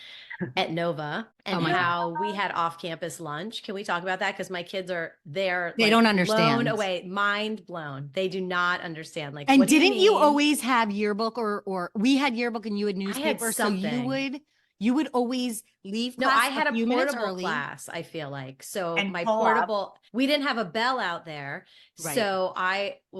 [SPEAKER 2] at Nova, and
[SPEAKER 3] Oh my God.
[SPEAKER 2] how we had off-campus lunch. Can we talk about that? Because my kids are there.
[SPEAKER 3] They
[SPEAKER 2] like,
[SPEAKER 3] don't
[SPEAKER 2] blown
[SPEAKER 3] understand.
[SPEAKER 2] away, mind blown. They do not understand. Like,
[SPEAKER 3] And
[SPEAKER 2] what do
[SPEAKER 3] didn't you
[SPEAKER 2] mean?
[SPEAKER 3] always have yearbook, or we had yearbook and you had
[SPEAKER 2] had
[SPEAKER 3] newspaper? So
[SPEAKER 2] something.
[SPEAKER 3] you would always leave
[SPEAKER 2] No,
[SPEAKER 3] class
[SPEAKER 2] I had a
[SPEAKER 3] few minutes
[SPEAKER 2] portable
[SPEAKER 3] early.
[SPEAKER 2] class, I feel like. So
[SPEAKER 4] And
[SPEAKER 2] my
[SPEAKER 4] pull up.
[SPEAKER 2] portable, we didn't have a bell out there.
[SPEAKER 3] Right.
[SPEAKER 2] So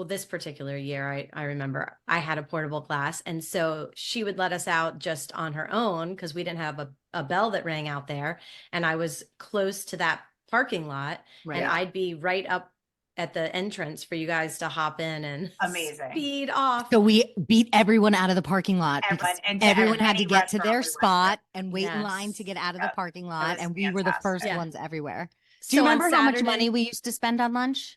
[SPEAKER 2] this particular year, I remember I had a portable class. And so she would let us out just on her own because we didn't have a bell that rang out there. And I was close to that parking lot,
[SPEAKER 3] Right.
[SPEAKER 2] and I'd be right up at the entrance for you guys to hop in and
[SPEAKER 4] Amazing.
[SPEAKER 2] speed off.
[SPEAKER 3] So we beat everyone out of the parking lot because
[SPEAKER 4] Everyone- and to
[SPEAKER 3] everyone had to
[SPEAKER 4] any
[SPEAKER 3] get to
[SPEAKER 4] restaurant
[SPEAKER 3] their
[SPEAKER 4] we went to.
[SPEAKER 3] spot and wait in line
[SPEAKER 2] Yes.
[SPEAKER 3] to get out of
[SPEAKER 4] Yep.
[SPEAKER 3] the parking lot.
[SPEAKER 4] was
[SPEAKER 3] And we were the first
[SPEAKER 4] fantastic.
[SPEAKER 2] Yeah.
[SPEAKER 3] ones everywhere. Do
[SPEAKER 2] So
[SPEAKER 3] you
[SPEAKER 2] on
[SPEAKER 3] remember how much
[SPEAKER 2] Saturday-
[SPEAKER 3] money we used to spend on lunch?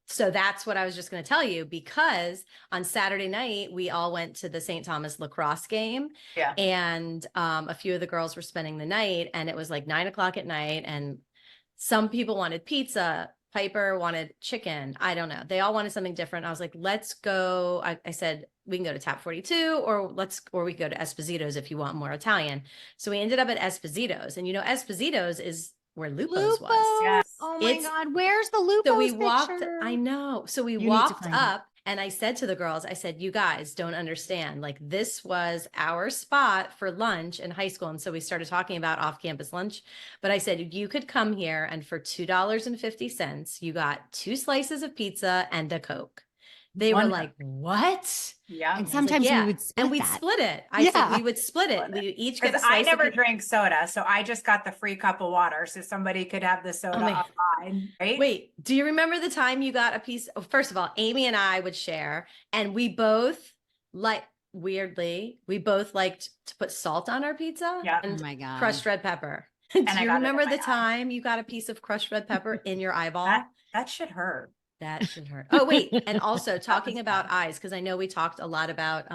[SPEAKER 2] So that's what I was just going to tell you, because on Saturday night, we all went to the St. Thomas lacrosse game.
[SPEAKER 4] Yeah.
[SPEAKER 2] And a few of the girls were spending the night, and it was like 9 o'clock at night. And some people wanted pizza. Piper wanted chicken. I don't know. They all wanted something different. I was like, let's go. I said, we can go to Tap 42 or we could go to Esposito's if you want more Italian. So we ended up at Esposito's, and Esposito's is where Lupo's was.
[SPEAKER 4] Yes.
[SPEAKER 3] Oh my
[SPEAKER 2] It's-
[SPEAKER 3] God. Where's the Lupo's
[SPEAKER 2] So we walked,
[SPEAKER 3] picture?
[SPEAKER 2] I know. So we
[SPEAKER 3] You need to
[SPEAKER 2] walked
[SPEAKER 3] find it.
[SPEAKER 2] up, and I said to the girls, I said, you guys don't understand. Like, this was our spot for lunch in high school. And so we started talking about off-campus lunch. But I said, you could come here, and for $2.50, you got 2 slices of pizza and a Coke. They were
[SPEAKER 4] Wonderful.
[SPEAKER 2] like, what?
[SPEAKER 4] Yeah.
[SPEAKER 3] And
[SPEAKER 2] I was like,
[SPEAKER 3] sometimes
[SPEAKER 2] "Yeah."
[SPEAKER 3] we would split
[SPEAKER 2] And we'd
[SPEAKER 3] that.
[SPEAKER 2] split it. I
[SPEAKER 3] Yeah.
[SPEAKER 2] said we would split it.
[SPEAKER 4] Split
[SPEAKER 2] We each get a
[SPEAKER 4] Because I
[SPEAKER 2] slice of
[SPEAKER 4] never
[SPEAKER 2] pizza.
[SPEAKER 4] drink soda, so I just got the free cup of water, so somebody could have the soda
[SPEAKER 2] my-
[SPEAKER 4] online, right?
[SPEAKER 2] Wait, do you remember the time you got a piece? Oh, first of all, Amy and I would share, and we both weirdly, we both liked to put salt on our pizza
[SPEAKER 4] Yeah.
[SPEAKER 3] Oh
[SPEAKER 2] and
[SPEAKER 3] my God.
[SPEAKER 2] crushed red pepper. Do
[SPEAKER 4] I
[SPEAKER 2] you
[SPEAKER 4] got it in
[SPEAKER 2] remember
[SPEAKER 4] my
[SPEAKER 2] the
[SPEAKER 4] eye.
[SPEAKER 2] time you got a piece of crushed red pepper in your eyeball?
[SPEAKER 4] That should hurt.
[SPEAKER 2] That should hurt. Oh, wait. And also
[SPEAKER 4] was
[SPEAKER 2] talking about
[SPEAKER 4] fun.
[SPEAKER 2] eyes, because I know we talked a lot about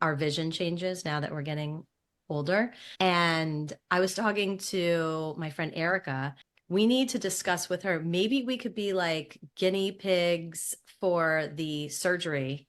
[SPEAKER 2] our vision changes now that we're getting older. And I was talking to my friend Erica. We need to discuss with her. Maybe we could be like guinea pigs for the surgery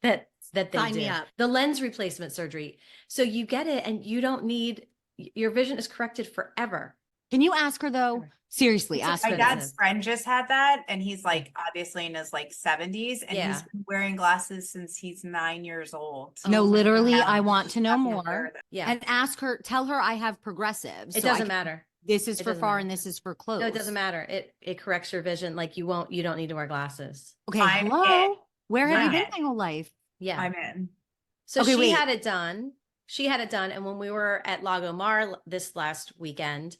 [SPEAKER 2] that they
[SPEAKER 3] Sign
[SPEAKER 2] do.
[SPEAKER 3] me up.
[SPEAKER 2] The lens replacement surgery. So you get it, and you don't need, your vision is corrected forever.
[SPEAKER 3] Can you ask her though?
[SPEAKER 2] Sure.
[SPEAKER 3] Seriously,
[SPEAKER 2] It's
[SPEAKER 3] ask
[SPEAKER 4] My
[SPEAKER 3] her.
[SPEAKER 2] expensive.
[SPEAKER 3] this.
[SPEAKER 4] dad's friend just had that, and he's like obviously in his like 70s, and
[SPEAKER 2] Yeah.
[SPEAKER 4] he's been wearing glasses since he's 9 years old.
[SPEAKER 3] No,
[SPEAKER 2] Oh my
[SPEAKER 3] literally,
[SPEAKER 2] God.
[SPEAKER 3] I want to know
[SPEAKER 4] Having to wear
[SPEAKER 3] more.
[SPEAKER 4] them.
[SPEAKER 2] Yeah.
[SPEAKER 3] And ask her, tell her I have progressives.
[SPEAKER 2] It
[SPEAKER 3] so I
[SPEAKER 2] doesn't
[SPEAKER 3] can-
[SPEAKER 2] matter.
[SPEAKER 3] This is
[SPEAKER 2] It
[SPEAKER 3] for
[SPEAKER 2] doesn't
[SPEAKER 3] far
[SPEAKER 2] matter.
[SPEAKER 3] and this is for close.
[SPEAKER 2] No, it doesn't matter. It corrects your vision. Like you don't need to wear glasses.
[SPEAKER 3] Okay,
[SPEAKER 4] I'm
[SPEAKER 3] hello. Where have you
[SPEAKER 4] Yeah.
[SPEAKER 3] been my whole life?
[SPEAKER 2] Yeah.
[SPEAKER 4] I'm in.
[SPEAKER 2] So
[SPEAKER 3] Okay,
[SPEAKER 2] she
[SPEAKER 3] wait.
[SPEAKER 2] had it done. She had it done. And when we were at Lago Mar this last weekend,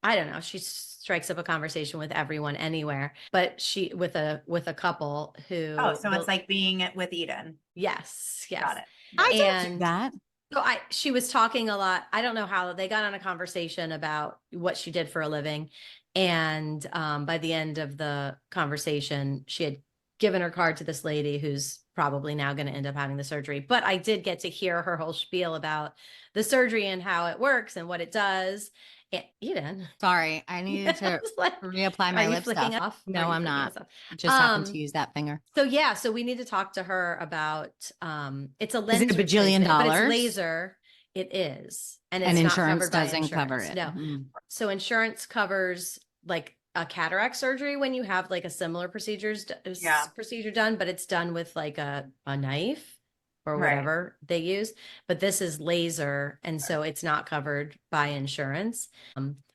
[SPEAKER 2] I don't know, she strikes up a conversation with everyone anywhere, but she with a couple who
[SPEAKER 4] Oh, so it's like being with Eden.
[SPEAKER 2] yes.
[SPEAKER 4] Got it.
[SPEAKER 3] I don't do
[SPEAKER 2] And-
[SPEAKER 3] that.
[SPEAKER 2] So she was talking a lot. I don't know how they got on a conversation about what she did for a living. And by the end of the conversation, she had given her card to this lady who's probably now going to end up having the surgery. But I did get to hear her whole spiel about the surgery and how it works and what it does. And Eden.
[SPEAKER 3] Sorry, I needed to
[SPEAKER 2] I was like,
[SPEAKER 3] reapply
[SPEAKER 2] are
[SPEAKER 3] my
[SPEAKER 2] you
[SPEAKER 3] lip
[SPEAKER 2] flicking
[SPEAKER 3] stuff.
[SPEAKER 2] off?
[SPEAKER 3] No,
[SPEAKER 2] Are you
[SPEAKER 3] I'm
[SPEAKER 2] flicking
[SPEAKER 3] not.
[SPEAKER 2] us off?
[SPEAKER 3] Just happened
[SPEAKER 2] Um,
[SPEAKER 3] to use that finger.
[SPEAKER 2] So we need to talk to her about it's a
[SPEAKER 3] Is
[SPEAKER 2] lens
[SPEAKER 3] it a bajillion
[SPEAKER 2] replacement, but
[SPEAKER 3] dollars?
[SPEAKER 2] it's laser. It is. And it's
[SPEAKER 3] And
[SPEAKER 2] not
[SPEAKER 3] insurance
[SPEAKER 2] covered by
[SPEAKER 3] doesn't cover
[SPEAKER 2] insurance.
[SPEAKER 3] it.
[SPEAKER 2] No.
[SPEAKER 3] Mm.
[SPEAKER 2] So insurance covers like a cataract surgery when you have like a similar procedure done, but it's done with like a knife or
[SPEAKER 4] Right.
[SPEAKER 2] whatever they use. But this is laser, and so it's not covered by insurance.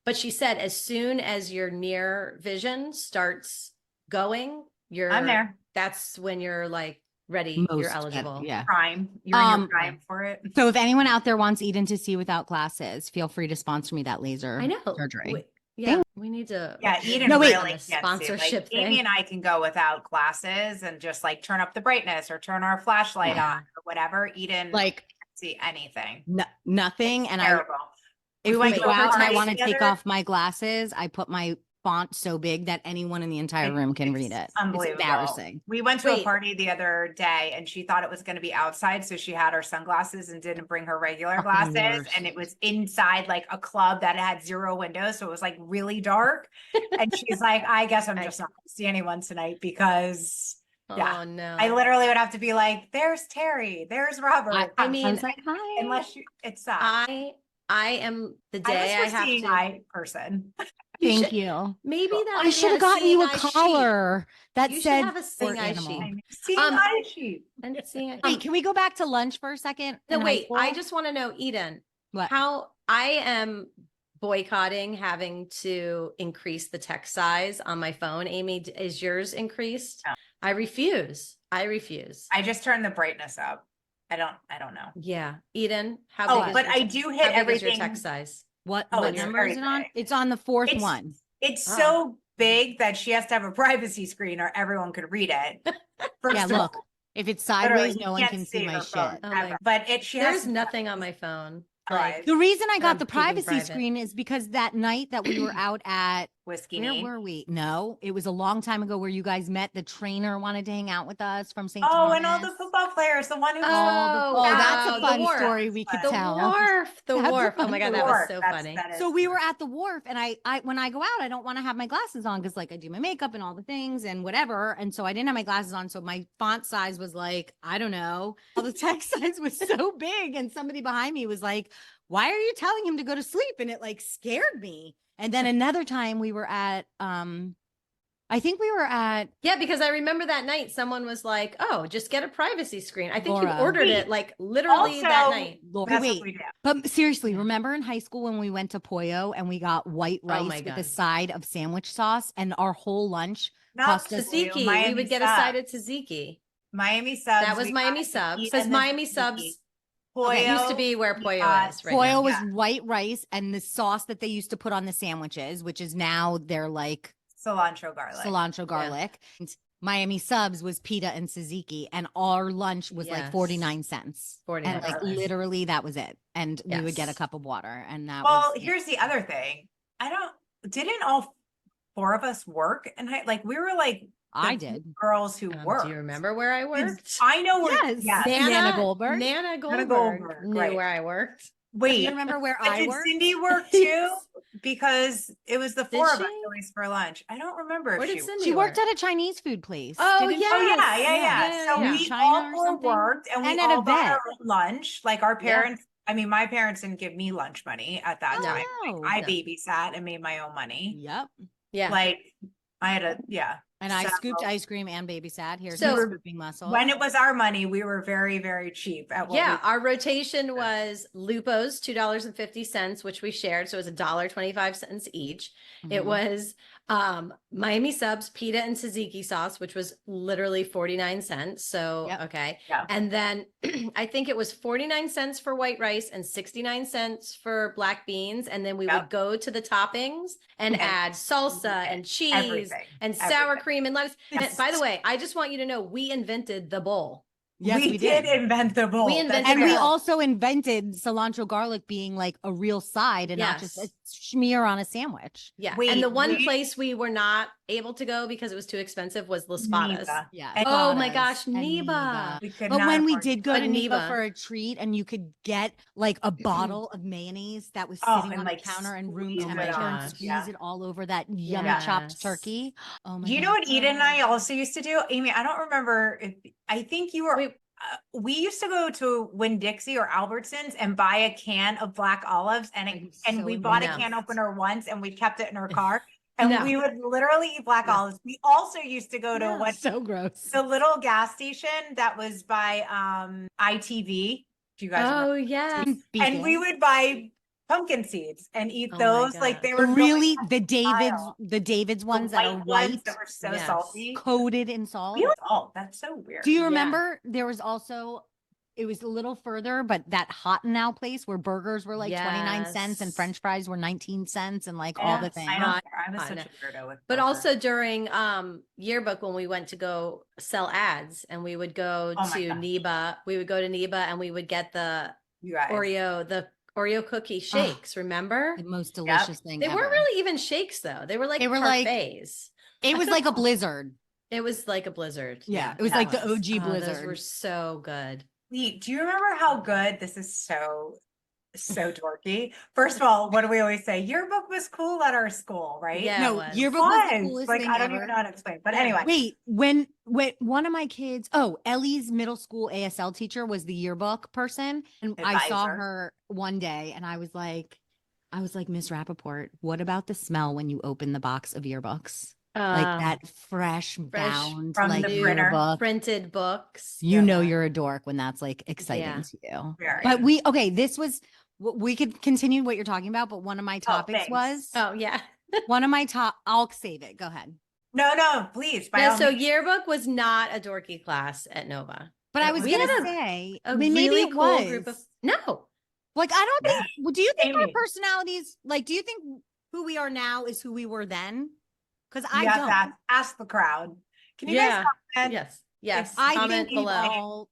[SPEAKER 2] But she said as soon as your near vision starts going,
[SPEAKER 4] I'm there.
[SPEAKER 2] that's when you're like ready,
[SPEAKER 3] Most
[SPEAKER 2] you're
[SPEAKER 3] get-
[SPEAKER 2] eligible.
[SPEAKER 3] yeah.
[SPEAKER 4] Prime. You're in
[SPEAKER 3] Um,
[SPEAKER 4] your prime for it.
[SPEAKER 3] So if anyone out there wants Eden to see without glasses, feel free to sponsor me that laser
[SPEAKER 2] I know.
[SPEAKER 3] surgery.
[SPEAKER 2] Yeah, we need to.
[SPEAKER 4] Yeah, Eden
[SPEAKER 3] No, wait.
[SPEAKER 4] really
[SPEAKER 2] on a
[SPEAKER 4] can't see.
[SPEAKER 2] sponsorship
[SPEAKER 4] Like
[SPEAKER 2] thing.
[SPEAKER 4] Amy and I can go without glasses and just like turn up the brightness or turn our flashlight on or whatever. Eden
[SPEAKER 3] Like
[SPEAKER 4] can't see anything.
[SPEAKER 3] nothing.
[SPEAKER 4] It's
[SPEAKER 3] and
[SPEAKER 4] terrible.
[SPEAKER 3] if
[SPEAKER 4] We
[SPEAKER 3] we
[SPEAKER 4] went
[SPEAKER 3] go
[SPEAKER 4] to a
[SPEAKER 3] out and I
[SPEAKER 4] party
[SPEAKER 3] want to take
[SPEAKER 4] together.
[SPEAKER 3] off my glasses, I put my font so big that anyone in the entire room can read it. It's
[SPEAKER 4] Unbelievable.
[SPEAKER 3] embarrassing.
[SPEAKER 4] We went to a
[SPEAKER 2] Wait.
[SPEAKER 4] party the other day and she thought it was going to be outside. So she had her sunglasses and didn't bring her regular
[SPEAKER 3] Fucking
[SPEAKER 4] glasses.
[SPEAKER 3] worst.
[SPEAKER 4] And it was inside like a club that had 0 windows. So it was like really dark. And she's like, I guess I'm just not going to see anyone tonight because yeah.
[SPEAKER 2] Oh no.
[SPEAKER 4] I literally would have to be like, there's Terry, there's Robert.
[SPEAKER 2] I mean,
[SPEAKER 3] I was like, hi.
[SPEAKER 4] unless you, it sucks.
[SPEAKER 2] I am the
[SPEAKER 4] I
[SPEAKER 2] day I,
[SPEAKER 4] was for
[SPEAKER 2] have
[SPEAKER 4] seeing
[SPEAKER 2] to.
[SPEAKER 4] eye person.
[SPEAKER 2] You
[SPEAKER 3] Thank
[SPEAKER 2] should-
[SPEAKER 3] you.
[SPEAKER 2] Maybe that
[SPEAKER 3] I should have gotten you a
[SPEAKER 2] collar
[SPEAKER 3] collar that
[SPEAKER 2] You should
[SPEAKER 3] said
[SPEAKER 2] have a
[SPEAKER 3] for
[SPEAKER 2] seeing eye
[SPEAKER 3] animal.
[SPEAKER 2] sheet.
[SPEAKER 4] Seeing
[SPEAKER 2] Um,
[SPEAKER 4] eye sheet.
[SPEAKER 2] and seeing.
[SPEAKER 3] Wait, can we go back to lunch for a second?
[SPEAKER 2] No,
[SPEAKER 3] in high
[SPEAKER 2] wait. I
[SPEAKER 3] school?
[SPEAKER 2] just want to know, Eden,
[SPEAKER 3] What?
[SPEAKER 2] how I am boycotting having to increase the text size on my phone. Amy, is yours increased?
[SPEAKER 4] No.
[SPEAKER 2] I refuse. I refuse.
[SPEAKER 4] I just turned the brightness up. I don't know.
[SPEAKER 2] Yeah, Eden, how
[SPEAKER 4] Oh,
[SPEAKER 2] big is
[SPEAKER 4] but
[SPEAKER 2] your
[SPEAKER 4] I
[SPEAKER 2] te-
[SPEAKER 4] do
[SPEAKER 2] how
[SPEAKER 4] hit
[SPEAKER 2] big is your
[SPEAKER 4] everything.
[SPEAKER 2] text size?
[SPEAKER 3] What
[SPEAKER 4] it's
[SPEAKER 3] number
[SPEAKER 4] very
[SPEAKER 3] is it on?
[SPEAKER 4] big.
[SPEAKER 3] It's on the fourth
[SPEAKER 4] It's-
[SPEAKER 3] one.
[SPEAKER 4] It's
[SPEAKER 2] Oh.
[SPEAKER 4] so big that she has to have a privacy screen or everyone could read it. First
[SPEAKER 3] Yeah,
[SPEAKER 4] of all,
[SPEAKER 3] look. If it's
[SPEAKER 4] literally,
[SPEAKER 3] sideways,
[SPEAKER 4] you
[SPEAKER 3] no one
[SPEAKER 4] can't
[SPEAKER 3] can see my
[SPEAKER 4] her phone
[SPEAKER 3] shit.
[SPEAKER 2] Oh my-
[SPEAKER 4] ever. But she has
[SPEAKER 2] There's
[SPEAKER 4] to-
[SPEAKER 2] nothing on my phone.
[SPEAKER 4] Right.
[SPEAKER 2] Like,
[SPEAKER 3] The reason I
[SPEAKER 2] I'm
[SPEAKER 3] got the
[SPEAKER 2] keeping
[SPEAKER 3] privacy
[SPEAKER 2] private.
[SPEAKER 3] screen is because that night that we were out at
[SPEAKER 4] Whiskey
[SPEAKER 3] where
[SPEAKER 4] Knee.
[SPEAKER 3] were we? No, it was a long time ago where you guys met. The trainer wanted to hang out with us from St.
[SPEAKER 4] Oh,
[SPEAKER 3] Thomas.
[SPEAKER 4] and all the football players, the one who
[SPEAKER 2] Oh,
[SPEAKER 3] that's
[SPEAKER 2] wow,
[SPEAKER 3] a
[SPEAKER 2] the
[SPEAKER 3] fun
[SPEAKER 2] wharf.
[SPEAKER 3] story we could
[SPEAKER 2] the
[SPEAKER 3] tell.
[SPEAKER 2] wharf, the
[SPEAKER 3] That's a
[SPEAKER 2] wharf. Oh
[SPEAKER 3] fun
[SPEAKER 2] my god,
[SPEAKER 3] story.
[SPEAKER 2] that was
[SPEAKER 4] Wharf,
[SPEAKER 2] so
[SPEAKER 4] that's-
[SPEAKER 2] funny.
[SPEAKER 4] that is
[SPEAKER 3] So we were
[SPEAKER 4] funny.
[SPEAKER 3] at the wharf, and I when I go out, I don't want to have my glasses on because like I do my makeup and all the things and whatever, and so I didn't have my glasses on. So my font size was like I don't know, all the text size was so big, and somebody behind me was like, "Why are you telling him to go to sleep?" And it like scared me. And then another time we were at I think we were at
[SPEAKER 2] Yeah, because I remember that night someone was like, "Oh, just get a privacy screen." I think you
[SPEAKER 3] Laura.
[SPEAKER 2] ordered it
[SPEAKER 4] Wait,
[SPEAKER 2] like literally that
[SPEAKER 4] also-
[SPEAKER 2] night.
[SPEAKER 3] Lord,
[SPEAKER 4] That's
[SPEAKER 3] wait.
[SPEAKER 4] what we do.
[SPEAKER 3] But seriously,
[SPEAKER 2] Yeah.
[SPEAKER 3] remember in high school when we went to Pollo and we got white
[SPEAKER 2] Oh
[SPEAKER 3] rice
[SPEAKER 2] my
[SPEAKER 3] with a
[SPEAKER 2] God.
[SPEAKER 3] side of sandwich sauce and our whole lunch
[SPEAKER 4] Not
[SPEAKER 3] cost us
[SPEAKER 4] Tzatziki,
[SPEAKER 2] Tzatziki, we
[SPEAKER 4] Miami
[SPEAKER 2] would get a
[SPEAKER 4] subs.
[SPEAKER 2] side of tzatziki.
[SPEAKER 4] Miami subs.
[SPEAKER 2] That was
[SPEAKER 4] we
[SPEAKER 2] Miami
[SPEAKER 4] got
[SPEAKER 2] subs.
[SPEAKER 4] eat
[SPEAKER 2] Says
[SPEAKER 4] and then
[SPEAKER 2] Miami
[SPEAKER 4] tzatziki.
[SPEAKER 2] subs.
[SPEAKER 4] Pollo,
[SPEAKER 2] Used to be where
[SPEAKER 4] we
[SPEAKER 2] Pollo
[SPEAKER 4] got-
[SPEAKER 2] is right
[SPEAKER 3] Pollo
[SPEAKER 2] now.
[SPEAKER 3] was
[SPEAKER 4] Yeah.
[SPEAKER 3] white rice and the sauce that they used to put on the sandwiches, which is now they're like
[SPEAKER 4] cilantro garlic.
[SPEAKER 3] cilantro garlic. And Miami subs was pita and tzatziki, and our lunch was like
[SPEAKER 2] Yes.
[SPEAKER 3] 49 cents.
[SPEAKER 2] 49
[SPEAKER 3] And like
[SPEAKER 4] cents.
[SPEAKER 3] literally that was it. And we would get a
[SPEAKER 2] Yes.
[SPEAKER 3] cup of water. And that
[SPEAKER 4] Well,
[SPEAKER 3] was
[SPEAKER 4] here's the other thing. Didn't all 4 of us work? And like we were like
[SPEAKER 3] I
[SPEAKER 4] the
[SPEAKER 3] did.
[SPEAKER 4] girls who worked.
[SPEAKER 2] Do you remember where I worked?
[SPEAKER 4] I know where.
[SPEAKER 3] Yes.
[SPEAKER 4] Yes.
[SPEAKER 3] Nana Goldberg.
[SPEAKER 2] Nana Goldberg,
[SPEAKER 4] Goldberg,
[SPEAKER 2] knew
[SPEAKER 4] right.
[SPEAKER 2] where I worked.
[SPEAKER 3] Do
[SPEAKER 4] Wait,
[SPEAKER 3] you remember where
[SPEAKER 4] but
[SPEAKER 3] I
[SPEAKER 4] did
[SPEAKER 3] worked?
[SPEAKER 4] Cindy work too? Because it was the 4 of us
[SPEAKER 2] she?
[SPEAKER 4] at least for lunch. I don't remember if
[SPEAKER 2] Where
[SPEAKER 4] she
[SPEAKER 2] did
[SPEAKER 4] worked.
[SPEAKER 2] Cindy
[SPEAKER 3] She worked
[SPEAKER 2] work?
[SPEAKER 3] at a Chinese food place.
[SPEAKER 2] Oh,
[SPEAKER 3] didn't she?
[SPEAKER 2] yeah.
[SPEAKER 4] Oh yeah,
[SPEAKER 2] Yes.
[SPEAKER 4] So
[SPEAKER 2] Yeah.
[SPEAKER 4] we
[SPEAKER 3] China
[SPEAKER 4] all
[SPEAKER 3] or
[SPEAKER 4] 4
[SPEAKER 3] something?
[SPEAKER 4] worked and we
[SPEAKER 3] And at
[SPEAKER 4] all
[SPEAKER 3] a
[SPEAKER 4] got
[SPEAKER 3] vet.
[SPEAKER 4] our own lunch. Like our
[SPEAKER 2] Yeah.
[SPEAKER 4] parents, I mean, my parents didn't give me lunch money at that
[SPEAKER 3] Oh,
[SPEAKER 4] time.
[SPEAKER 3] no.
[SPEAKER 4] I
[SPEAKER 2] No.
[SPEAKER 4] babysat and made my own money.
[SPEAKER 3] Yep.
[SPEAKER 2] Yeah.
[SPEAKER 4] Like I had a
[SPEAKER 3] And I
[SPEAKER 4] So-
[SPEAKER 3] scooped ice cream and babysat. Here's
[SPEAKER 2] So-
[SPEAKER 3] my scooping muscle.
[SPEAKER 4] when it was our money, we were very, very cheap at what
[SPEAKER 2] Yeah,
[SPEAKER 4] we
[SPEAKER 2] our rotation was Lupo's $2.50, which we shared. So it was $1.25 each. It
[SPEAKER 3] Mhm.
[SPEAKER 2] was Miami subs, pita and tzatziki sauce, which was literally 49 cents. So
[SPEAKER 3] Yep.
[SPEAKER 2] okay.
[SPEAKER 4] Yeah.
[SPEAKER 2] And then I think it was 49 cents for white rice and 69 cents for black beans. And then we
[SPEAKER 4] Yep.
[SPEAKER 2] would go to the toppings and
[SPEAKER 4] And
[SPEAKER 2] add salsa and cheese
[SPEAKER 4] everything.
[SPEAKER 2] and sour
[SPEAKER 4] everything.
[SPEAKER 2] cream and lettuce. And
[SPEAKER 4] Yes.
[SPEAKER 2] by the way, I just want you to know we invented the bowl.
[SPEAKER 3] Yes,
[SPEAKER 4] we did invent the bowl.
[SPEAKER 2] We
[SPEAKER 4] That's
[SPEAKER 2] invented
[SPEAKER 3] And we
[SPEAKER 2] Yeah.
[SPEAKER 4] fair.
[SPEAKER 3] also invented cilantro garlic being like a real side and not just a
[SPEAKER 2] Yes.
[SPEAKER 3] smear on a sandwich.
[SPEAKER 2] Yeah.
[SPEAKER 4] Wait,
[SPEAKER 2] and the one
[SPEAKER 4] we-
[SPEAKER 2] place we were not able to go because it was too expensive was Las Patas.
[SPEAKER 4] Neva.
[SPEAKER 3] Yeah.
[SPEAKER 4] And-
[SPEAKER 2] Oh my
[SPEAKER 3] Espadas
[SPEAKER 2] gosh,
[SPEAKER 3] and
[SPEAKER 2] Neva.
[SPEAKER 4] We could
[SPEAKER 3] But
[SPEAKER 4] not
[SPEAKER 3] when we
[SPEAKER 4] afford
[SPEAKER 3] did
[SPEAKER 4] it.
[SPEAKER 3] go
[SPEAKER 2] But
[SPEAKER 3] to Neva
[SPEAKER 2] Neva.
[SPEAKER 3] for a treat and you could get like a bottle of mayonnaise that was
[SPEAKER 4] Oh,
[SPEAKER 3] sitting
[SPEAKER 4] and,
[SPEAKER 3] on
[SPEAKER 4] like,
[SPEAKER 3] the counter and room
[SPEAKER 4] squeeze
[SPEAKER 2] it
[SPEAKER 3] temperature and
[SPEAKER 2] on.
[SPEAKER 3] squeeze
[SPEAKER 4] Yeah.
[SPEAKER 3] it all over that yummy
[SPEAKER 2] Yes.
[SPEAKER 3] chopped turkey. Oh my
[SPEAKER 4] Do you know
[SPEAKER 3] God.
[SPEAKER 4] what Eden and I also used to do? Amy, I don't remember if I think you were.
[SPEAKER 2] Wait.
[SPEAKER 4] We used to go to Winn-Dixie or Albertsons and buy a can of black olives, and
[SPEAKER 3] I'm
[SPEAKER 4] and
[SPEAKER 3] so
[SPEAKER 4] we bought a
[SPEAKER 2] embarrassed.
[SPEAKER 4] can opener once, and we kept it in our car, and
[SPEAKER 2] No.
[SPEAKER 4] we would literally eat black
[SPEAKER 2] No.
[SPEAKER 4] olives. We also used to go to
[SPEAKER 2] No.
[SPEAKER 4] what
[SPEAKER 3] So gross.
[SPEAKER 4] the little gas station that was by ITV. Do you guys remember?
[SPEAKER 2] Oh yeah.
[SPEAKER 4] And we would buy pumpkin seeds and eat
[SPEAKER 2] Oh my
[SPEAKER 4] those like they
[SPEAKER 2] gosh.
[SPEAKER 4] were
[SPEAKER 3] really
[SPEAKER 4] going
[SPEAKER 3] the David's
[SPEAKER 4] the
[SPEAKER 3] ones that are
[SPEAKER 4] ones
[SPEAKER 3] white,
[SPEAKER 4] that were so
[SPEAKER 2] Yes.
[SPEAKER 4] salty.
[SPEAKER 3] coated in salt.
[SPEAKER 4] Real salt. That's so weird.
[SPEAKER 3] Do you
[SPEAKER 2] Yeah.
[SPEAKER 3] remember there was also it was a little further, but that Hot and Now place where burgers were like 29 cents and
[SPEAKER 2] Yes.
[SPEAKER 3] French fries were 19 cents and like all the
[SPEAKER 4] Yeah,
[SPEAKER 3] things.
[SPEAKER 4] I
[SPEAKER 2] Hot,
[SPEAKER 4] I was
[SPEAKER 2] hot
[SPEAKER 4] such
[SPEAKER 2] now.
[SPEAKER 4] a weirdo with
[SPEAKER 2] But
[SPEAKER 4] burgers.
[SPEAKER 2] also during yearbook when we went to go sell ads and we would go
[SPEAKER 4] Oh my
[SPEAKER 2] to
[SPEAKER 4] gosh.
[SPEAKER 2] Neba, we would go to Neba and we would get the
[SPEAKER 4] You guys.
[SPEAKER 2] Oreo cookie shakes, remember?
[SPEAKER 3] The most delicious thing
[SPEAKER 2] They
[SPEAKER 3] ever.
[SPEAKER 2] weren't really even shakes though. They were like
[SPEAKER 3] They were like-
[SPEAKER 2] parfaits.
[SPEAKER 3] It was like a blizzard.
[SPEAKER 2] It was like a blizzard.
[SPEAKER 3] Yeah, it was like the
[SPEAKER 4] was.
[SPEAKER 3] OG
[SPEAKER 2] Oh,
[SPEAKER 3] blizzard.
[SPEAKER 2] those were so good.
[SPEAKER 4] Wait, do you remember how good this is? So dorky. First of all, what do we always say? Yearbook was cool at our school, right?
[SPEAKER 2] Yeah, it
[SPEAKER 3] No,
[SPEAKER 2] was.
[SPEAKER 3] yearbook was the
[SPEAKER 4] Was.
[SPEAKER 3] coolest
[SPEAKER 4] Like
[SPEAKER 3] thing
[SPEAKER 4] I don't
[SPEAKER 3] ever.
[SPEAKER 4] even know how to explain. But
[SPEAKER 2] Yeah.
[SPEAKER 4] anyway,
[SPEAKER 3] Wait, when one of my kids, Ellie's middle school ASL teacher was the yearbook person, and I saw
[SPEAKER 4] Advisor.
[SPEAKER 3] her one day, and I was like, Miss Rappaport, what about the smell when you open the box of yearbooks? Like that fresh bound,
[SPEAKER 4] from
[SPEAKER 3] like
[SPEAKER 4] the printer.
[SPEAKER 3] yearbook.
[SPEAKER 2] Printed books.
[SPEAKER 3] You know
[SPEAKER 2] Yeah.
[SPEAKER 3] you're a dork when that's like exciting
[SPEAKER 2] Yeah.
[SPEAKER 3] to you.
[SPEAKER 4] Very.
[SPEAKER 3] But this was, we could continue what you're talking about, but one of my topics
[SPEAKER 4] thanks.
[SPEAKER 3] was,
[SPEAKER 2] Oh yeah.
[SPEAKER 3] one of my I'll save it. Go ahead.
[SPEAKER 4] No, please. By
[SPEAKER 2] No,
[SPEAKER 4] all
[SPEAKER 2] so
[SPEAKER 4] means.
[SPEAKER 2] yearbook was not a dorky class at Nova.
[SPEAKER 3] But I was
[SPEAKER 2] We
[SPEAKER 3] going
[SPEAKER 2] had
[SPEAKER 3] to
[SPEAKER 2] a-
[SPEAKER 3] say,
[SPEAKER 2] A
[SPEAKER 3] maybe
[SPEAKER 2] really
[SPEAKER 3] it
[SPEAKER 2] cool
[SPEAKER 3] was.
[SPEAKER 2] group of no.
[SPEAKER 3] Like, I don't think, do you think our
[SPEAKER 4] Amy.
[SPEAKER 3] personalities, like, do you think who we are now is who we were then? Because I
[SPEAKER 4] You have
[SPEAKER 3] don't.
[SPEAKER 4] to ask the crowd. Can you
[SPEAKER 2] Yeah.
[SPEAKER 4] guys comment?
[SPEAKER 2] Yes.
[SPEAKER 3] I
[SPEAKER 2] Comment
[SPEAKER 3] think we've
[SPEAKER 2] below.
[SPEAKER 3] all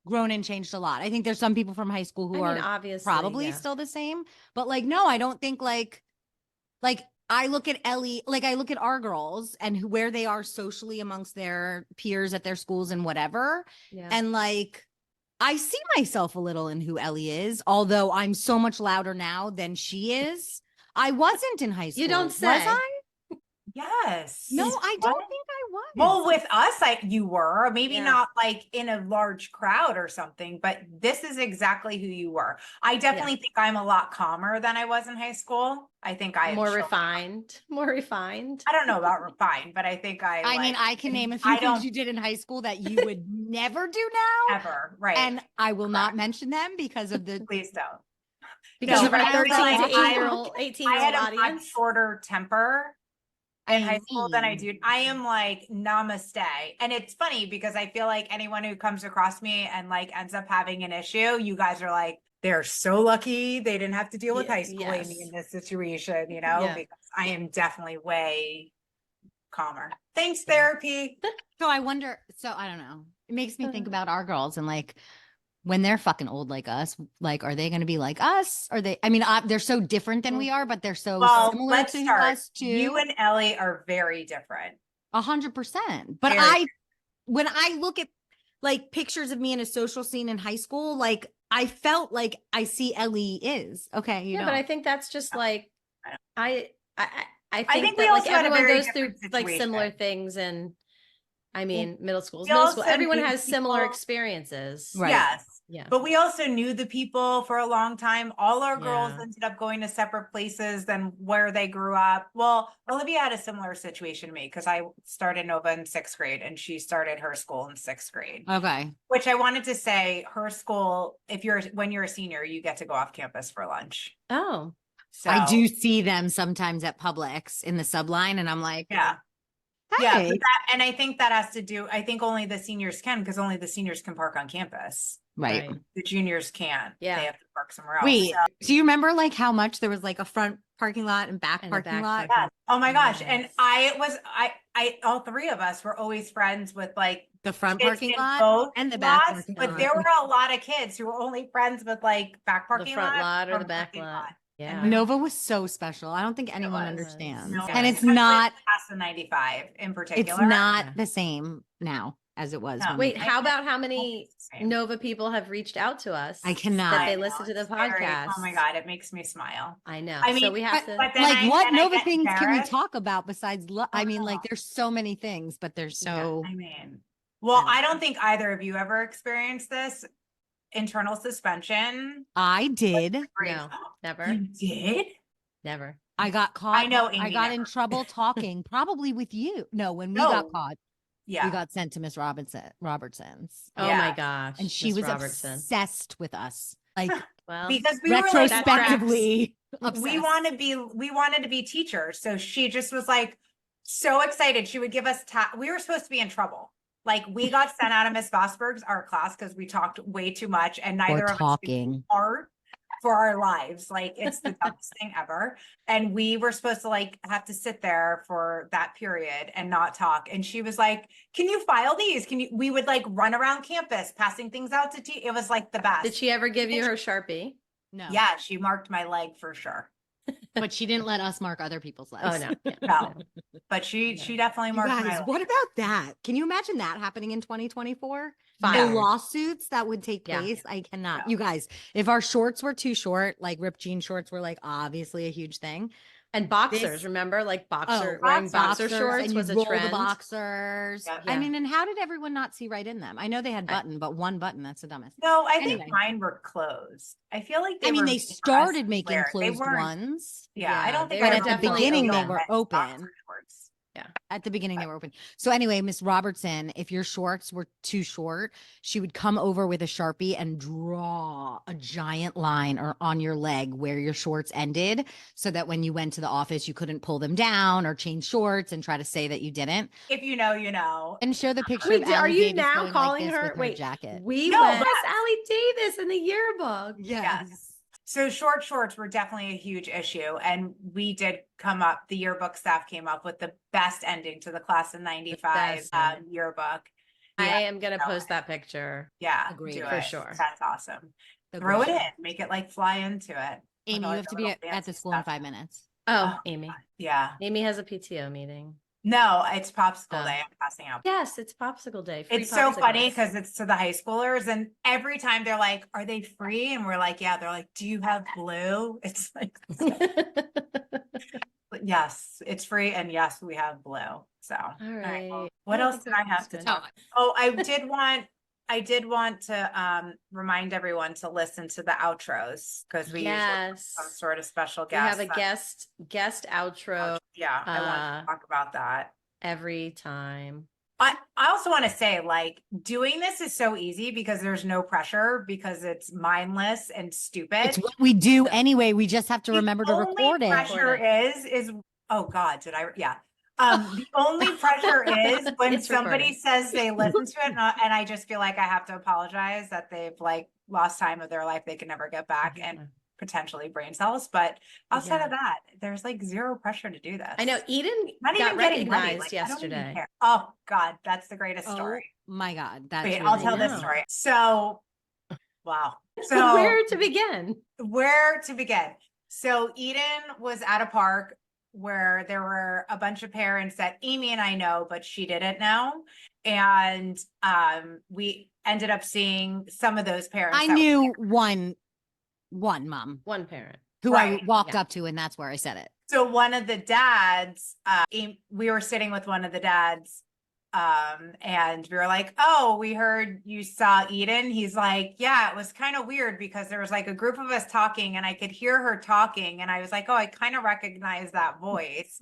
[SPEAKER 3] grown and changed a lot. I think there's some people from high school who
[SPEAKER 2] I mean,
[SPEAKER 3] are
[SPEAKER 2] obviously
[SPEAKER 3] probably
[SPEAKER 2] yeah.
[SPEAKER 3] still the same. But like, no, I don't think like I look at Ellie, like I look at our girls and where they are socially amongst their peers at their schools and whatever.
[SPEAKER 2] Yeah.
[SPEAKER 3] And like, I see myself a little in who Ellie is, although I'm so much louder now than she is. I wasn't in high school.
[SPEAKER 2] You don't
[SPEAKER 3] Was
[SPEAKER 2] say.
[SPEAKER 3] I?
[SPEAKER 4] Yes.
[SPEAKER 3] No, I don't
[SPEAKER 4] What?
[SPEAKER 3] think I was.
[SPEAKER 4] Well, with us, you were maybe
[SPEAKER 2] Yeah.
[SPEAKER 4] not like in a large crowd or something, but this is exactly who you were. I definitely think I'm a lot calmer than I was in high school. I think I have
[SPEAKER 2] More
[SPEAKER 4] shown-
[SPEAKER 2] refined. More refined.
[SPEAKER 4] I don't know about refined, but I think
[SPEAKER 3] I mean, I can name a few
[SPEAKER 4] I
[SPEAKER 3] things
[SPEAKER 4] don't
[SPEAKER 3] you did in high school that you would never do now.
[SPEAKER 4] ever, right?
[SPEAKER 3] And I will not mention them because of the
[SPEAKER 4] Please don't.
[SPEAKER 2] Because
[SPEAKER 4] No,
[SPEAKER 2] of our
[SPEAKER 4] but I
[SPEAKER 2] 13
[SPEAKER 4] realize
[SPEAKER 2] to
[SPEAKER 4] I-
[SPEAKER 2] 8-year-old,
[SPEAKER 4] I
[SPEAKER 2] 18-year-old
[SPEAKER 4] had a much
[SPEAKER 2] audience.
[SPEAKER 4] shorter temper in high school than I
[SPEAKER 3] mean.
[SPEAKER 4] do. I am like namaste. And it's funny because I feel like anyone who comes across me and like ends up having an issue, you guys are like, they're so lucky they didn't have to deal with
[SPEAKER 2] Yeah,
[SPEAKER 4] high school
[SPEAKER 2] yes.
[SPEAKER 4] Amy in this situation, you know,
[SPEAKER 2] Yeah.
[SPEAKER 4] because I am definitely way calmer. Thanks, therapy.
[SPEAKER 3] So I wonder, so I don't know. It makes me think about our girls and like when they're fucking old like us, like, are they going to be like us? Are they, I mean, they're so different than we are, but they're so
[SPEAKER 4] Well,
[SPEAKER 3] similar
[SPEAKER 4] let's
[SPEAKER 3] to
[SPEAKER 4] start.
[SPEAKER 3] us too.
[SPEAKER 4] You and Ellie are very different.
[SPEAKER 3] 100%. But
[SPEAKER 4] Very
[SPEAKER 3] when I look at like pictures of me in a social scene in high school, like I felt like I see Ellie is. Okay. You
[SPEAKER 2] Yeah,
[SPEAKER 3] know,
[SPEAKER 2] but I think that's just like I think
[SPEAKER 4] think we
[SPEAKER 2] that like
[SPEAKER 4] also had a
[SPEAKER 2] everyone
[SPEAKER 4] very
[SPEAKER 2] goes through
[SPEAKER 4] different
[SPEAKER 2] like similar
[SPEAKER 4] situation.
[SPEAKER 2] things and I mean middle school,
[SPEAKER 4] we
[SPEAKER 2] middle school.
[SPEAKER 4] also
[SPEAKER 2] Everyone
[SPEAKER 4] knew
[SPEAKER 2] has similar
[SPEAKER 4] people-
[SPEAKER 2] experiences.
[SPEAKER 3] Right.
[SPEAKER 4] Yes.
[SPEAKER 2] Yeah.
[SPEAKER 4] But we also knew the people for a long time. All our girls
[SPEAKER 2] Yeah.
[SPEAKER 4] ended up going to separate places than where they grew up. Well, Olivia had a similar situation to me because I started Nova in 6th grade and she started her school in 6th grade.
[SPEAKER 3] okay.
[SPEAKER 4] Which I wanted to say, her school, when you're a senior, you get to go off campus for lunch.
[SPEAKER 2] Oh.
[SPEAKER 4] So
[SPEAKER 3] I do see them sometimes at Publix in the subline and I'm like,
[SPEAKER 4] yeah.
[SPEAKER 3] hey.
[SPEAKER 4] Yeah, and I think that has to do, I think only the seniors can, because only the seniors can park on campus.
[SPEAKER 3] Right.
[SPEAKER 4] The juniors can't.
[SPEAKER 2] Yeah.
[SPEAKER 4] They have to park somewhere else.
[SPEAKER 3] Wait,
[SPEAKER 4] So-
[SPEAKER 3] do you remember like how much there was like a front parking lot and back
[SPEAKER 2] And a
[SPEAKER 3] parking
[SPEAKER 2] back
[SPEAKER 3] lot?
[SPEAKER 2] parking
[SPEAKER 4] Yeah. Oh my gosh. And
[SPEAKER 2] Yes.
[SPEAKER 4] I all three of us were always friends with like
[SPEAKER 3] The front
[SPEAKER 4] kids
[SPEAKER 3] parking
[SPEAKER 4] in
[SPEAKER 3] lot
[SPEAKER 4] both
[SPEAKER 3] and the back
[SPEAKER 4] lots,
[SPEAKER 3] parking
[SPEAKER 4] but
[SPEAKER 3] lot.
[SPEAKER 4] there were a lot of kids who were only friends with like back parking
[SPEAKER 2] The front lot or the
[SPEAKER 4] front
[SPEAKER 2] back
[SPEAKER 4] parking
[SPEAKER 2] lot. Yeah.
[SPEAKER 3] Nova was so special. I don't think anyone
[SPEAKER 4] was.
[SPEAKER 3] understands.
[SPEAKER 2] No,
[SPEAKER 3] And it's
[SPEAKER 4] especially
[SPEAKER 3] not
[SPEAKER 4] past the 95 in particular.
[SPEAKER 3] it's not
[SPEAKER 2] Yeah.
[SPEAKER 3] the same now as it was.
[SPEAKER 4] No.
[SPEAKER 3] when
[SPEAKER 2] Wait,
[SPEAKER 3] we-
[SPEAKER 2] how about how many
[SPEAKER 4] It's the same.
[SPEAKER 2] Nova people have reached out to us?
[SPEAKER 3] I cannot.
[SPEAKER 2] That
[SPEAKER 4] I
[SPEAKER 2] they
[SPEAKER 4] know,
[SPEAKER 2] listen to the
[SPEAKER 4] it's very-
[SPEAKER 2] podcast.
[SPEAKER 4] Oh my God, it makes me smile.
[SPEAKER 2] I know.
[SPEAKER 4] I
[SPEAKER 2] so
[SPEAKER 4] mean,
[SPEAKER 2] we have to.
[SPEAKER 4] but then
[SPEAKER 3] like what
[SPEAKER 4] I
[SPEAKER 3] Nova
[SPEAKER 4] get
[SPEAKER 3] things can we
[SPEAKER 4] embarrassed.
[SPEAKER 3] talk about besides I mean, like
[SPEAKER 4] know.
[SPEAKER 3] there's so many things, but they're so
[SPEAKER 4] I mean, well,
[SPEAKER 2] I
[SPEAKER 4] I don't think either of you ever experienced this internal suspension.
[SPEAKER 3] I did.
[SPEAKER 2] No, never,
[SPEAKER 4] You did?
[SPEAKER 2] never.
[SPEAKER 3] I got caught.
[SPEAKER 4] I know
[SPEAKER 3] I
[SPEAKER 4] Amy
[SPEAKER 3] got in
[SPEAKER 4] never.
[SPEAKER 3] trouble talking, probably with you. No, when we
[SPEAKER 4] No.
[SPEAKER 3] got caught,
[SPEAKER 4] Yeah.
[SPEAKER 3] we got sent to Miss Robertson's.
[SPEAKER 2] Oh
[SPEAKER 4] Yeah.
[SPEAKER 2] my gosh.
[SPEAKER 3] And she
[SPEAKER 2] Miss
[SPEAKER 3] was
[SPEAKER 2] Robertson.
[SPEAKER 3] obsessed with us. Like
[SPEAKER 2] Well,
[SPEAKER 4] because we were like,
[SPEAKER 3] retrospectively
[SPEAKER 4] we
[SPEAKER 3] obsessed.
[SPEAKER 4] wanted to be teachers. So she just was like so excited. She would give us we were supposed to be in trouble. Like we got sent out of Miss Vosberg's art class because we talked way too much and neither of us
[SPEAKER 3] talking.
[SPEAKER 4] could do art for our lives. Like it's the dumbest thing ever. And we were supposed to like have to sit there for that period and not talk. And she was like, can you file these? We would like run around campus passing things out to it was like the best.
[SPEAKER 2] Did she ever give you her Sharpie?
[SPEAKER 3] No.
[SPEAKER 4] Yeah, she marked my leg for sure.
[SPEAKER 3] But she didn't let us mark other people's legs.
[SPEAKER 2] Oh no. Yeah,
[SPEAKER 4] No. But she definitely
[SPEAKER 3] You
[SPEAKER 4] marked my
[SPEAKER 3] guys,
[SPEAKER 4] leg.
[SPEAKER 3] what about that? Can you imagine that happening in 2024? The
[SPEAKER 2] Fired.
[SPEAKER 3] lawsuits that would take
[SPEAKER 2] Yeah.
[SPEAKER 3] place. I cannot.
[SPEAKER 4] No.
[SPEAKER 3] You guys, if our shorts were too short, like ripped jean shorts were like obviously a huge thing.
[SPEAKER 2] And boxers,
[SPEAKER 3] This-
[SPEAKER 2] remember, like wearing
[SPEAKER 4] boxers.
[SPEAKER 2] boxer shorts
[SPEAKER 3] and
[SPEAKER 2] was
[SPEAKER 3] you
[SPEAKER 2] a
[SPEAKER 3] roll
[SPEAKER 2] trend.
[SPEAKER 3] the boxers.
[SPEAKER 4] Yeah.
[SPEAKER 3] I mean, and how did everyone not see right in them? I know they had
[SPEAKER 2] I-
[SPEAKER 3] button, but one button, that's the dumbest.
[SPEAKER 4] No, I
[SPEAKER 3] Anyway.
[SPEAKER 4] think mine were closed. I feel like
[SPEAKER 3] I mean,
[SPEAKER 4] were
[SPEAKER 3] they
[SPEAKER 4] made for us
[SPEAKER 3] started
[SPEAKER 4] to
[SPEAKER 3] making
[SPEAKER 4] wear. They
[SPEAKER 3] closed
[SPEAKER 4] weren't-
[SPEAKER 3] ones.
[SPEAKER 4] Yeah, I
[SPEAKER 2] Yeah,
[SPEAKER 4] don't think
[SPEAKER 2] they
[SPEAKER 3] But
[SPEAKER 2] were
[SPEAKER 3] at the
[SPEAKER 2] definitely
[SPEAKER 3] beginning, they
[SPEAKER 2] open.
[SPEAKER 3] were open.
[SPEAKER 4] Shorts.
[SPEAKER 3] At the beginning, they were open. So anyway, Miss Robertson, if your shorts were too short, she would come over with a Sharpie and draw a giant line or on your leg where your shorts ended, so that when you went to the office, you couldn't pull them down or change shorts and try to say that you didn't.
[SPEAKER 4] If you know, you know.
[SPEAKER 3] And show the picture.
[SPEAKER 2] Wait,
[SPEAKER 3] of
[SPEAKER 2] are
[SPEAKER 3] Allie
[SPEAKER 2] you
[SPEAKER 3] Davis
[SPEAKER 2] now
[SPEAKER 3] going like
[SPEAKER 2] calling
[SPEAKER 3] this
[SPEAKER 2] her?
[SPEAKER 3] with her
[SPEAKER 2] Wait,
[SPEAKER 3] jacket.
[SPEAKER 2] we
[SPEAKER 4] No,
[SPEAKER 2] went
[SPEAKER 4] but-
[SPEAKER 2] as Allie Davis in the yearbook.
[SPEAKER 3] Yes.
[SPEAKER 4] So short shorts were definitely a huge issue. And we did come up, the yearbook staff came up with the best ending to the class of 95
[SPEAKER 2] best ending.
[SPEAKER 4] yearbook.
[SPEAKER 2] I
[SPEAKER 4] Yeah.
[SPEAKER 2] am gonna post that picture.
[SPEAKER 4] Yeah,
[SPEAKER 3] Agreed,
[SPEAKER 4] do
[SPEAKER 3] for
[SPEAKER 4] it.
[SPEAKER 2] sure.
[SPEAKER 4] That's awesome.
[SPEAKER 3] The
[SPEAKER 4] Throw it
[SPEAKER 3] great-
[SPEAKER 4] in, make it like fly into it.
[SPEAKER 3] Amy,
[SPEAKER 4] With
[SPEAKER 3] you
[SPEAKER 4] all
[SPEAKER 3] have
[SPEAKER 4] the
[SPEAKER 3] to be
[SPEAKER 4] little
[SPEAKER 3] at the
[SPEAKER 4] fancy
[SPEAKER 3] school in
[SPEAKER 4] stuff.
[SPEAKER 3] 5 minutes.
[SPEAKER 2] Oh,
[SPEAKER 4] Oh,
[SPEAKER 2] Amy.
[SPEAKER 4] Yeah.
[SPEAKER 2] Amy has a PTO meeting.
[SPEAKER 4] No, it's popsicle
[SPEAKER 2] Oh.
[SPEAKER 4] day. I'm passing out.
[SPEAKER 2] Yes, it's popsicle day. Free
[SPEAKER 4] It's so funny
[SPEAKER 2] popsicles.
[SPEAKER 4] because it's to the high schoolers, and every time they're like, "Are they free?" And we're like, "Yeah." They're like, "Do you have blue?" It's like, yes, it's free, and yes, we have blue. So, all
[SPEAKER 2] right.
[SPEAKER 4] well,
[SPEAKER 2] I
[SPEAKER 4] what
[SPEAKER 2] don't
[SPEAKER 4] else
[SPEAKER 2] think
[SPEAKER 4] did
[SPEAKER 2] that
[SPEAKER 4] I have
[SPEAKER 2] was
[SPEAKER 4] to
[SPEAKER 2] good.
[SPEAKER 4] talk? Oh, I did want to remind everyone to listen to the outros because we usually have
[SPEAKER 2] Yes.
[SPEAKER 4] some sort of special
[SPEAKER 2] We
[SPEAKER 4] guest.
[SPEAKER 2] have a guest outro
[SPEAKER 4] Yeah, I want to talk about that.
[SPEAKER 2] every time.
[SPEAKER 4] I also want to say, like, doing this is so easy because there's no pressure because it's mindless and stupid.
[SPEAKER 3] It's what we do anyway. We just have to remember to
[SPEAKER 4] The
[SPEAKER 3] record
[SPEAKER 4] only
[SPEAKER 3] it.
[SPEAKER 4] pressure is oh God, did I? Yeah. The only pressure is when
[SPEAKER 2] It's
[SPEAKER 4] somebody
[SPEAKER 2] recorded.
[SPEAKER 4] says they listen to it, and I just feel like I have to apologize that they've like lost time of their life they can never get back and potentially brain cells. But outside
[SPEAKER 2] Yeah.
[SPEAKER 4] of that, there's like zero pressure to do this.
[SPEAKER 2] I know Eden
[SPEAKER 4] Not
[SPEAKER 2] got
[SPEAKER 4] even getting ready.
[SPEAKER 2] recognized
[SPEAKER 4] Like, I don't even
[SPEAKER 2] yesterday.
[SPEAKER 4] care. Oh God, that's the greatest
[SPEAKER 3] Oh
[SPEAKER 4] story.
[SPEAKER 3] my God. That's
[SPEAKER 4] Wait, I'll
[SPEAKER 3] really
[SPEAKER 4] tell this
[SPEAKER 2] know.
[SPEAKER 4] story. So, wow. So
[SPEAKER 2] Where to begin?
[SPEAKER 4] where to begin? So Eden was at a park where there were a bunch of parents that Amy and I know, but she didn't know. And we ended up seeing some of those parents.
[SPEAKER 3] I
[SPEAKER 4] that were
[SPEAKER 3] knew
[SPEAKER 4] there.
[SPEAKER 3] one mom
[SPEAKER 2] One parent.
[SPEAKER 3] who I
[SPEAKER 4] Right,
[SPEAKER 3] walked
[SPEAKER 2] yeah.
[SPEAKER 3] up to, and that's where I said it.
[SPEAKER 4] So one of the dads, we were sitting with one of the dads, and we were like, "Oh, we heard you saw Eden." He's like, "Yeah, it was kind of weird because there was like a group of us talking and I could hear her talking and I was like, oh, I kind of recognize that voice."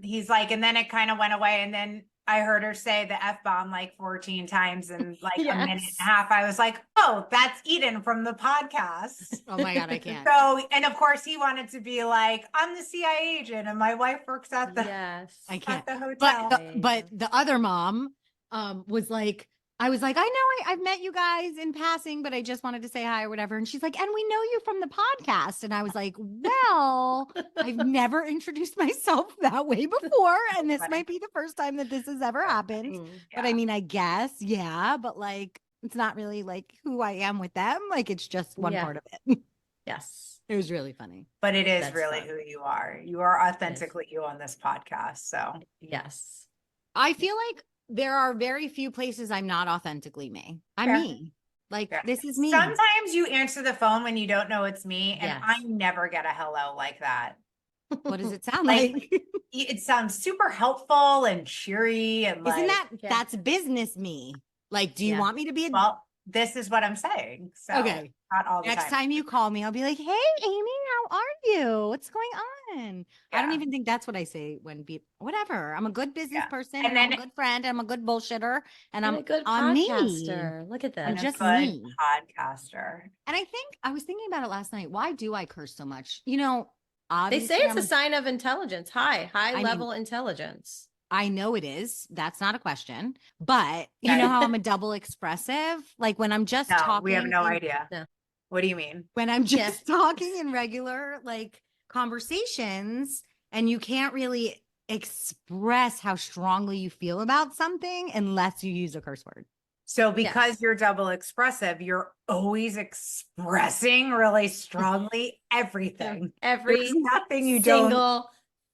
[SPEAKER 4] He's like, and then it kind of went away, and then I heard her say the F-bomb like 14 times in like a minute and
[SPEAKER 2] Yes.
[SPEAKER 4] a half. I was like, "Oh, that's Eden from the podcast."
[SPEAKER 3] Oh my God, I can't.
[SPEAKER 4] So, and of course he wanted to be like, "I'm the CIA agent and my wife works at the,
[SPEAKER 2] Yes.
[SPEAKER 3] I
[SPEAKER 4] at
[SPEAKER 3] can't.
[SPEAKER 4] the hotel."
[SPEAKER 3] But the other mom was like, I was like, I know I've met you guys in passing, but I just wanted to say hi or whatever. And she's like, and we know you from the podcast. And I was like, well, I've never introduced myself that way before. And this
[SPEAKER 4] Funny.
[SPEAKER 3] might be the first time that this has ever happened.
[SPEAKER 2] Mm.
[SPEAKER 3] But I mean, I guess, yeah, but like, it's not really like who I am with them. Like, it's just one
[SPEAKER 2] Yeah.
[SPEAKER 3] part of it.
[SPEAKER 2] Yes.
[SPEAKER 3] It was really funny.
[SPEAKER 4] But it is
[SPEAKER 2] That's
[SPEAKER 4] really
[SPEAKER 2] fun.
[SPEAKER 4] who you are. You are authentically you on this podcast. So
[SPEAKER 2] Yes.
[SPEAKER 3] I feel like there are very few places I'm not authentically me. I'm
[SPEAKER 4] Fair.
[SPEAKER 3] me. Like,
[SPEAKER 4] Fair.
[SPEAKER 3] this is me.
[SPEAKER 4] sometimes you answer the phone when you don't know it's me, and
[SPEAKER 2] Yes.
[SPEAKER 4] I never get a hello like that.
[SPEAKER 3] What does it sound
[SPEAKER 4] Like,
[SPEAKER 3] like?
[SPEAKER 4] It sounds super helpful and cheery and like,
[SPEAKER 3] Isn't that
[SPEAKER 2] Yeah.
[SPEAKER 3] that's business me? Like, do you
[SPEAKER 2] Yeah.
[SPEAKER 3] want me to be a
[SPEAKER 4] well, this is what I'm saying. So
[SPEAKER 3] okay?
[SPEAKER 4] not all the
[SPEAKER 3] Next
[SPEAKER 4] time.
[SPEAKER 3] time you call me, I'll be like, "Hey, Amy, how are you? What's going on?" I don't
[SPEAKER 4] Yeah.
[SPEAKER 3] even think that's what I say when whatever. I'm a good business
[SPEAKER 4] Yeah.
[SPEAKER 3] person,
[SPEAKER 4] And
[SPEAKER 3] and I'm a
[SPEAKER 4] then-
[SPEAKER 3] good friend, and I'm a good bullshitter, and
[SPEAKER 2] I'm
[SPEAKER 3] I'm
[SPEAKER 2] a good
[SPEAKER 3] I'm me.
[SPEAKER 2] podcaster. Look at
[SPEAKER 3] I'm
[SPEAKER 2] this.
[SPEAKER 4] a
[SPEAKER 3] just
[SPEAKER 4] good
[SPEAKER 3] me.
[SPEAKER 4] podcaster.
[SPEAKER 3] And I think I was thinking about it last night. Why do I curse so much? You know,
[SPEAKER 2] They
[SPEAKER 3] obviously
[SPEAKER 2] say it's
[SPEAKER 3] I'm
[SPEAKER 2] a sign of intelligence. High
[SPEAKER 3] mean-
[SPEAKER 2] level intelligence.
[SPEAKER 3] I know it is. That's not a question. But you know how I'm a double expressive? Like when I'm just
[SPEAKER 4] No,
[SPEAKER 3] talking.
[SPEAKER 4] we have no
[SPEAKER 3] in-
[SPEAKER 4] idea.
[SPEAKER 2] No.
[SPEAKER 4] What do you mean?
[SPEAKER 3] When I'm just talking in regular like conversations and you can't really express how strongly you feel about something unless you use a curse word.
[SPEAKER 4] So because
[SPEAKER 2] Yes.
[SPEAKER 4] you're double expressive, you're always expressing really strongly everything.
[SPEAKER 2] Every
[SPEAKER 4] There's nothing you don't.
[SPEAKER 2] single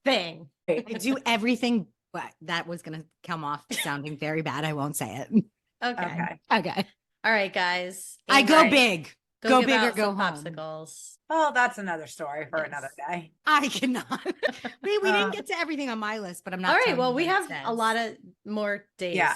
[SPEAKER 2] thing.
[SPEAKER 3] I do everything, but that was going to come off sounding very bad. I won't say it.
[SPEAKER 2] Okay.
[SPEAKER 4] Okay.
[SPEAKER 3] Okay.
[SPEAKER 2] All right, guys.
[SPEAKER 3] I go
[SPEAKER 2] Ingrid,
[SPEAKER 3] big.
[SPEAKER 2] Go
[SPEAKER 3] Go
[SPEAKER 2] give
[SPEAKER 3] big or
[SPEAKER 2] out
[SPEAKER 3] go
[SPEAKER 2] some
[SPEAKER 3] home.
[SPEAKER 2] popsicles.
[SPEAKER 4] Well, that's another story for another
[SPEAKER 2] Yes.
[SPEAKER 4] day.
[SPEAKER 3] I cannot. we didn't
[SPEAKER 4] Uh,
[SPEAKER 3] get to everything on my list, but I'm not.
[SPEAKER 2] All right.
[SPEAKER 3] telling
[SPEAKER 2] Well,
[SPEAKER 3] you
[SPEAKER 2] we
[SPEAKER 3] what it
[SPEAKER 2] have a
[SPEAKER 3] says.
[SPEAKER 2] lot of more days.
[SPEAKER 4] Yeah,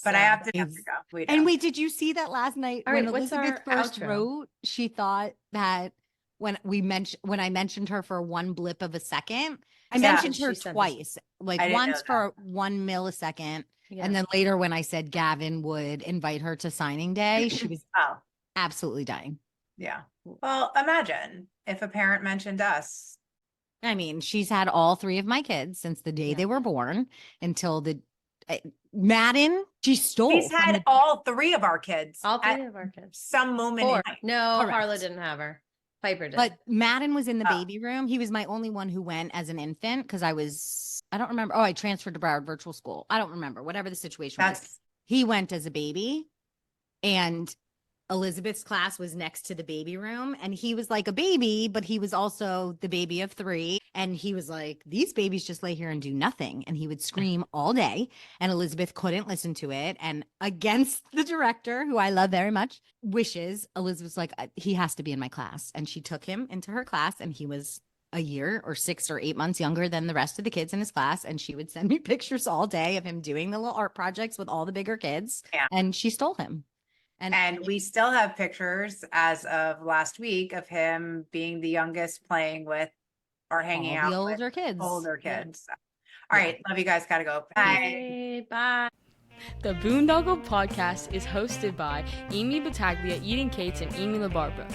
[SPEAKER 4] But I
[SPEAKER 2] so-
[SPEAKER 4] have to
[SPEAKER 3] It's-
[SPEAKER 4] go. We
[SPEAKER 3] And
[SPEAKER 4] do.
[SPEAKER 3] wait, did you see that last night
[SPEAKER 2] All
[SPEAKER 3] when
[SPEAKER 2] right, what's
[SPEAKER 3] Elizabeth
[SPEAKER 2] our
[SPEAKER 3] first
[SPEAKER 2] outro?
[SPEAKER 3] wrote? She thought that when I mentioned her for one blip of a second, I
[SPEAKER 4] Yeah.
[SPEAKER 3] mentioned her
[SPEAKER 2] She sent us-
[SPEAKER 3] twice, like
[SPEAKER 4] I didn't know
[SPEAKER 3] once for 1 millisecond,
[SPEAKER 2] Yeah.
[SPEAKER 3] and then later when I said Gavin would invite her to signing day, she was
[SPEAKER 4] Oh,
[SPEAKER 3] absolutely dying.
[SPEAKER 4] yeah. Well, imagine if a parent mentioned us.
[SPEAKER 3] I mean, she's had all 3 of my kids since the day
[SPEAKER 2] Yeah.
[SPEAKER 3] they were born until the Madden. She stole.
[SPEAKER 4] She's
[SPEAKER 3] from
[SPEAKER 4] had
[SPEAKER 3] the-
[SPEAKER 4] all 3 of our kids.
[SPEAKER 2] all 3
[SPEAKER 4] at
[SPEAKER 2] of our kids.
[SPEAKER 4] some moment in
[SPEAKER 2] 4.
[SPEAKER 4] time.
[SPEAKER 2] No,
[SPEAKER 3] Correct.
[SPEAKER 2] Harlow didn't have her. Piper did.
[SPEAKER 3] But Madden was in the
[SPEAKER 4] Oh.
[SPEAKER 3] baby room. He was my only one who went as an infant because I don't remember. Oh, I transferred to Broward Virtual School. I don't remember. Whatever the situation was.
[SPEAKER 4] That's
[SPEAKER 3] He went as a baby, and Elizabeth's class was next to the baby room, and he was like a baby, but he was also the baby of 3. And he was like, these babies just lay here and do nothing. And he would scream all day, and Elizabeth couldn't listen to it. And against the director, who I love very much, wishes, Elizabeth's like, he has to be in my class. And she took him into her class, and he was a year or 6 or 8 months younger than the rest of the kids in his class. And she would send me pictures all day of him doing the little art projects with all the bigger kids.
[SPEAKER 4] Yeah.
[SPEAKER 3] And she stole him.
[SPEAKER 4] And we still have pictures as of last week of him being the youngest playing with or hanging
[SPEAKER 3] all
[SPEAKER 4] out
[SPEAKER 3] the
[SPEAKER 4] with
[SPEAKER 3] older kids.
[SPEAKER 4] older
[SPEAKER 2] Yeah.
[SPEAKER 4] kids. All
[SPEAKER 3] Yeah.
[SPEAKER 4] right. Love you guys. Gotta go. Bye.
[SPEAKER 2] Bye. Bye.
[SPEAKER 5] The Boondoggled podcast is hosted by Amy Battaglia, Eden Cates, and Amy LaBarbera.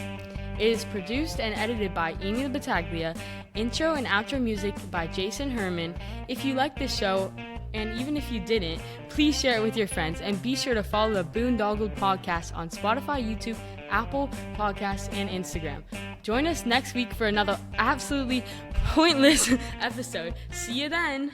[SPEAKER 5] It is produced and edited by Amy Battaglia. Intro and outro music by Jason Herman. If you like this show, and even if you didn't, please share it with your friends and be sure to follow the Boondoggled podcast on Spotify, YouTube, Apple Podcasts, and Instagram. Join us next week for another absolutely pointless episode. See you then.